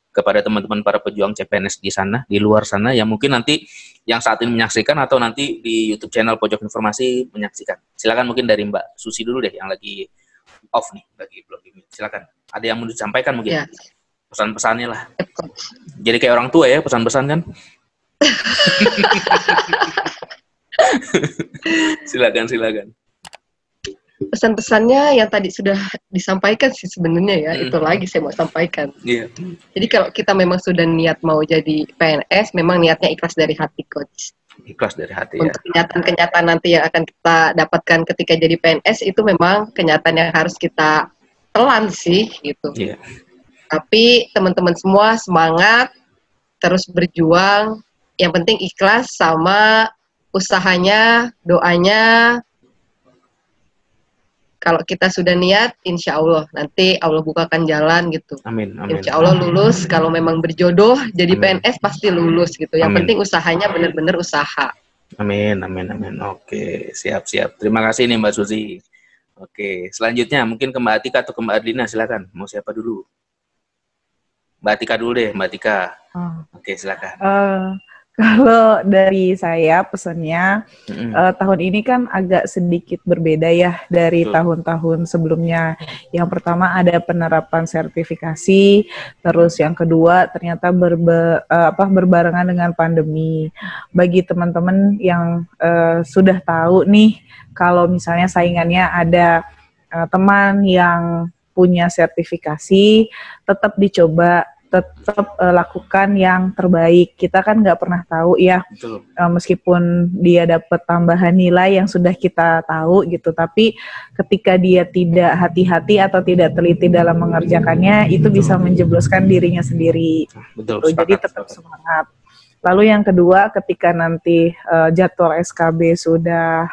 kepada teman-teman para pejuang CPNS di sana, di luar sana, yang mungkin nanti yang saat ini menyaksikan atau nanti di YouTube channel Pojok Informasi menyaksikan. Silakan mungkin dari Mbak Susi dulu deh, yang lagi off nih, lagi belum di mute. Silakan. Ada yang mau disampaikan mungkin? Pesan-pesannya lah. Jadi kayak orang tua ya, pesan-pesan kan? Silakan. Pesan-pesannya yang tadi sudah disampaikan sih sebenarnya ya, itu lagi saya mau sampaikan. Jadi kalau kita memang sudah niat mau jadi PNS, memang niatnya ikhlas dari hati, Coach. Ikhlas dari hati. Untuk kenyataan-kenyataan nanti yang akan kita dapatkan ketika jadi PNS, itu memang kenyataan yang harus kita telan sih, gitu. Tapi teman-teman semua semangat, terus berjuang, yang penting ikhlas sama usahanya, doanya. Kalau kita sudah niat, insya Allah nanti Allah bukakan jalan gitu. Amin. Insya Allah lulus. Kalau memang berjodoh jadi PNS pasti lulus gitu. Yang penting usahanya benar-benar usaha. Amin. Oke, siap. Terima kasih nih Mbak Susi. Oke, selanjutnya mungkin ke Mbak Atika atau ke Mbak Adlina, silakan. Mau siapa dulu? Mbak Atika dulu deh, Mbak Atika. Oke, silakan. Kalau dari saya pesannya, tahun ini kan agak sedikit berbeda ya dari tahun-tahun sebelumnya. Yang pertama ada penerapan sertifikasi, terus yang kedua ternyata berbarengan dengan pandemi. Bagi teman-teman yang sudah tahu nih, kalau misalnya saingannya ada teman yang punya sertifikasi, tetap dicoba. tetap lakukan yang terbaik. Kita kan nggak pernah tahu ya, meskipun dia dapat tambahan nilai yang sudah kita tahu gitu, tapi ketika dia tidak hati-hati atau tidak teliti dalam mengerjakannya, itu bisa menjebloskan dirinya sendiri. Betul. Jadi tetap semangat. Lalu yang kedua, ketika nanti jadwal SKB sudah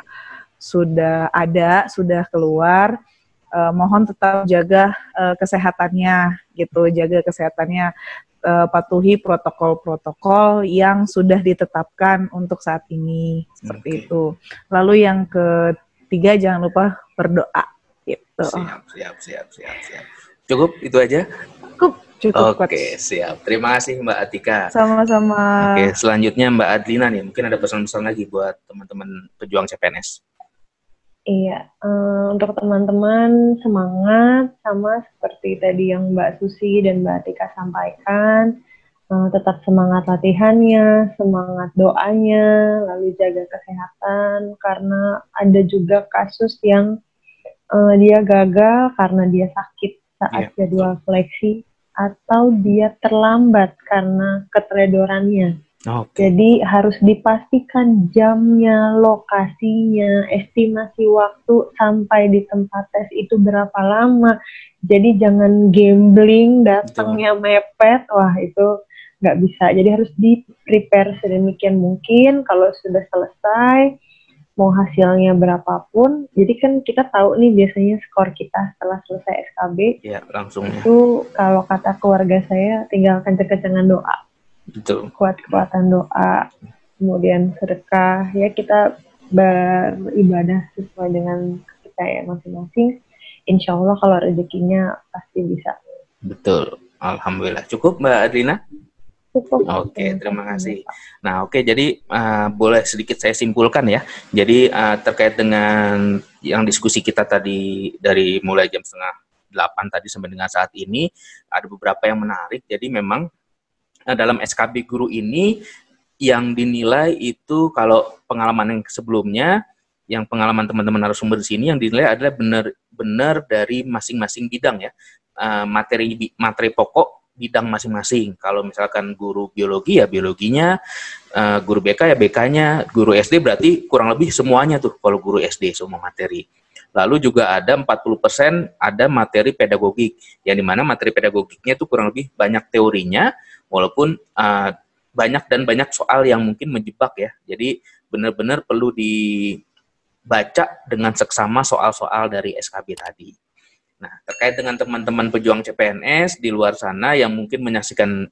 keluar, mohon tetap jaga kesehatannya gitu, patuhi protokol-protokol yang sudah ditetapkan untuk saat ini, seperti itu. Lalu yang ketiga, jangan lupa berdoa gitu. Siap. Cukup itu aja? Cukup. Oke, siap. Terima kasih Mbak Atika. Sama-sama. Oke, selanjutnya Mbak Adlina nih, mungkin ada pesan-pesan lagi buat teman-teman pejuang CPNS. Iya, untuk teman-teman semangat, sama seperti tadi yang Mbak Susi dan Mbak Atika sampaikan, tetap semangat latihannya, semangat doanya, lalu jaga kesehatan, karena ada juga kasus yang dia gagal karena dia sakit saat jadwal seleksi, atau dia terlambat karena keteledorannya. Jadi harus dipastikan jamnya, lokasinya, estimasi waktu sampai di tempat tes itu berapa lama. Jadi jangan gambling, datangnya mepet, wah itu nggak bisa. Jadi harus di-prepare sedemikian mungkin. Kalau sudah selesai, mau hasilnya berapapun, jadi kan kita tahu nih biasanya skor kita setelah selesai SKB. Iya, langsung. Itu kalau kata keluarga saya, tinggal kenceng-kencengan doa. Betul. Kuat-kuatan doa, kemudian sedekah, ya kita beribadah sesuai dengan kita ya masing-masing. Insya Allah kalau rezekinya pasti bisa. Betul, alhamdulillah. Cukup Mbak Adlina? Cukup. Oke, terima kasih. Nah, jadi boleh sedikit saya simpulkan ya. Jadi terkait dengan yang diskusi kita tadi dari mulai jam 7:30 tadi sampai dengan saat ini, ada beberapa yang menarik. Jadi memang dalam SKB guru ini yang dinilai itu kalau pengalaman yang sebelumnya, yang pengalaman teman-teman narasumber di sini yang dinilai adalah benar-benar dari masing-masing bidang ya, materi pokok bidang masing-masing. Kalau misalkan guru biologi ya biologinya, guru BK ya BK-nya, guru SD berarti kurang lebih semuanya tuh kalau guru SD semua materi. Lalu juga ada 40% ada materi pedagogik, yang dimana materi pedagogiknya itu kurang lebih banyak teorinya, walaupun banyak soal yang mungkin menjebak ya. Jadi benar-benar perlu dibaca dengan seksama soal-soal dari SKB tadi. Nah, terkait dengan teman-teman pejuang CPNS di luar sana yang mungkin menyaksikan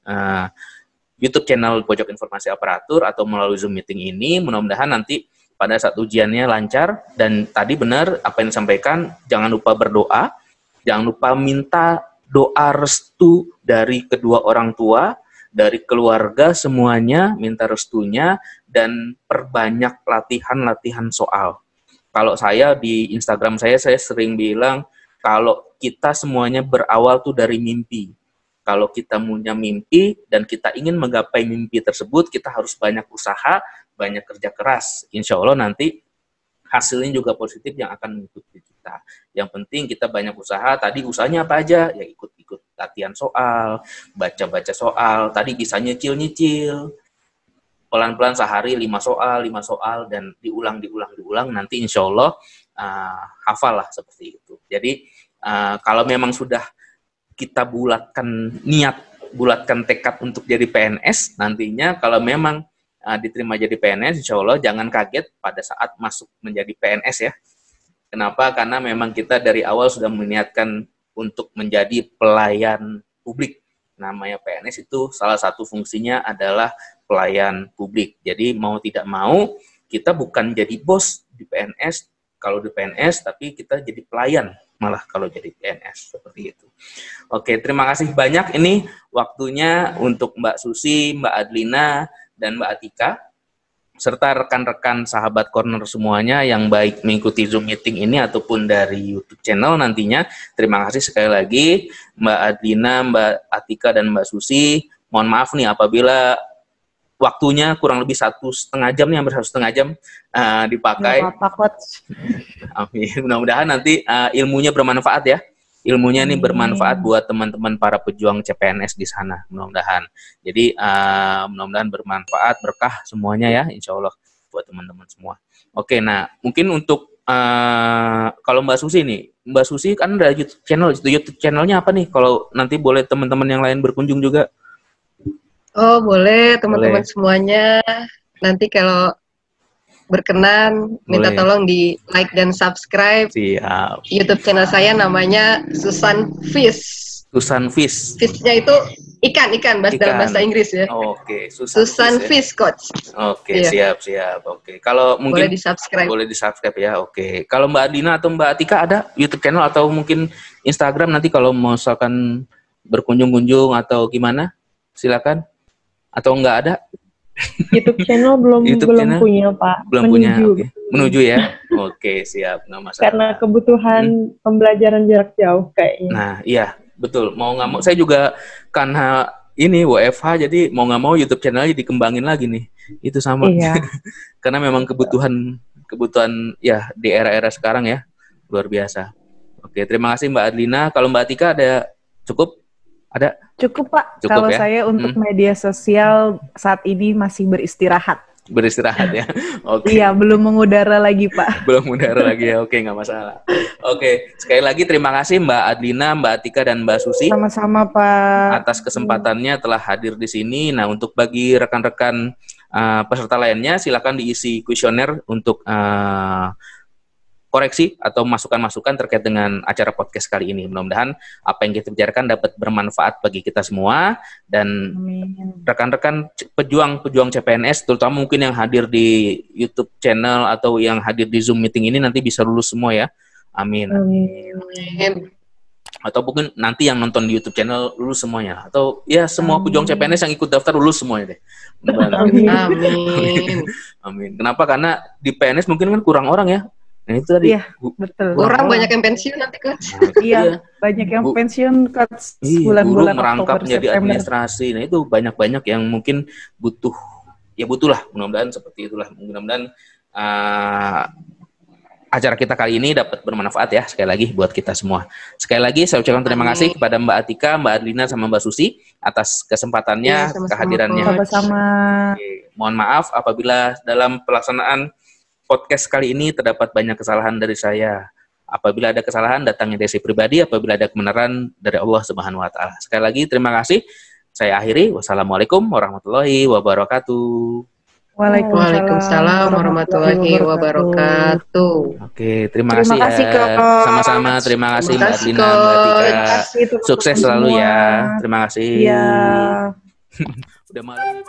YouTube channel Pojok Informasi Aparatur atau melalui Zoom meeting ini, mudah-mudahan nanti pada saat ujiannya lancar, dan tadi benar apa yang disampaikan, jangan lupa berdoa, jangan lupa minta doa restu dari kedua orang tua, dari keluarga semuanya, minta restunya, dan perbanyak latihan soal. Kalau saya di Instagram saya sering bilang, kalau kita semuanya berawal tuh dari mimpi. Kalau kita punya mimpi dan kita ingin menggapai mimpi tersebut, kita harus banyak usaha, banyak kerja keras. Insya Allah nanti hasilnya juga positif yang akan mengikuti kita. Yang penting kita banyak usaha. Tadi usahanya apa aja? Ya ikut latihan soal, baca soal. Tadi bisa nyicil. Pelan-pelan sehari 5 soal, dan diulang. Nanti insya Allah hafal lah seperti itu. Jadi kalau memang sudah kita bulatkan tekad untuk jadi PNS, nantinya kalau memang diterima jadi PNS, insya Allah jangan kaget pada saat masuk menjadi PNS ya. Kenapa? Karena memang kita dari awal sudah meniatkan untuk menjadi pelayan publik. Namanya PNS itu salah satu fungsinya adalah pelayan publik. Jadi mau tidak mau, kita bukan jadi bos di PNS, kalau di PNS, tapi kita jadi pelayan malah kalau jadi PNS, seperti itu. Oke, terima kasih banyak. Ini waktunya untuk Mbak Susi, Mbak Adlina, dan Mbak Atika, serta rekan-rekan sahabat corner semuanya yang baik mengikuti Zoom meeting ini ataupun dari YouTube channel nantinya. Terima kasih sekali lagi Mbak Adlina, Mbak Atika, dan Mbak Susi. Mohon maaf nih apabila waktunya kurang lebih 1,5 jam nih, hampir 1,5 jam dipakai. Apa, Coach? Amin. Mudah-mudahan nanti ilmunya bermanfaat ya. ilmunya nih bermanfaat buat teman-teman para pejuang CPNS di sana, mudah-mudahan. Jadi mudah-mudahan bermanfaat, berkah semuanya ya, insya Allah buat teman-teman semua. Oke, nah mungkin untuk kalau Mbak Susi kan ada YouTube channelnya apa nih? Kalau nanti boleh teman-teman yang lain berkunjung juga. Oh boleh teman-teman semuanya. Nanti kalau berkenan minta tolong di like dan subscribe. Siap. YouTube channel saya namanya Susan Fish. Susan Fish. Fishnya itu ikan dalam bahasa Inggris ya. Oke, Susan Fish ya. Coach. Oke, siap. Oke. Kalau mungkin boleh di-subscribe ya. Oke. Kalau Mbak Adlina atau Mbak Atika ada YouTube channel atau mungkin Instagram nanti kalau misalkan berkunjung-kunjung atau gimana? Silakan. Atau enggak ada? YouTube channel belum punya Pak. Menuju ya. Oke, siap. Nggak masalah. Karena kebutuhan pembelajaran jarak jauh kayaknya. Nah, iya, betul. Mau nggak mau, saya juga karena ini WFH, jadi mau nggak mau YouTube channelnya dikembangin lagi nih. Itu sama. Iya. Karena memang kebutuhan ya di era-era sekarang ya luar biasa. Oke, terima kasih Mbak Adlina. Kalau Mbak Atika ada cukup? Ada? Cukup Pak, Cukup, kalau ya? saya untuk media sosial saat ini masih beristirahat. Beristirahat ya? Oke. Iya, belum mengudara lagi Pak. Belum mengudara lagi ya, oke nggak masalah. Oke, sekali lagi terima kasih Mbak Adlina, Mbak Atika, dan Mbak Susi. Sama-sama Pak. Atas kesempatannya telah hadir di sini. Nah, untuk bagi rekan-rekan peserta lainnya, silakan diisi kuesioner untuk koreksi atau masukan-masukan terkait dengan acara podcast kali ini. Mudah-mudahan apa yang kita bicarakan dapat bermanfaat bagi kita semua dan rekan-rekan pejuang CPNS, terutama mungkin yang hadir di YouTube channel atau yang hadir di Zoom meeting ini nanti bisa lulus semua ya. Amin. Amin. Atau mungkin nanti yang nonton di YouTube channel lulus semuanya, atau ya semua pejuang CPNS yang ikut daftar lulus semuanya deh. Amin. Amin. Kenapa? Karena di PNS mungkin kan kurang orang ya. Nah itu tadi. Iya, betul. Orang banyak yang pensiun nanti Coach. Iya, banyak yang pensiun Coach bulan-bulan Oktober, merangkap menjadi administrasi. Nah itu banyak-banyak yang mungkin butuh lah. Mudah-mudahan seperti itulah. Mudah-mudahan acara kita kali ini dapat bermanfaat ya sekali lagi buat kita semua. Sekali lagi saya ucapkan terima kasih kepada Mbak Atika, Mbak Adlina, sama Mbak Susi atas kesempatannya, kehadirannya. Sama-sama. Mohon maaf apabila dalam pelaksanaan podcast kali ini terdapat banyak kesalahan dari saya. Apabila ada kesalahan, datangnya dari saya pribadi. Apabila ada kebenaran dari Allah Subhanahu wa Ta'ala. Sekali lagi, terima kasih. Saya akhiri. Wassalamualaikum warahmatullahi wabarakatuh. Waalaikumsalam warahmatullahi wabarakatuh. Oke, terima kasih ya. Sama-sama. Terima kasih Mbak Adlina, Mbak Atika. Sukses selalu ya. Terima kasih. Iya. Udah malam.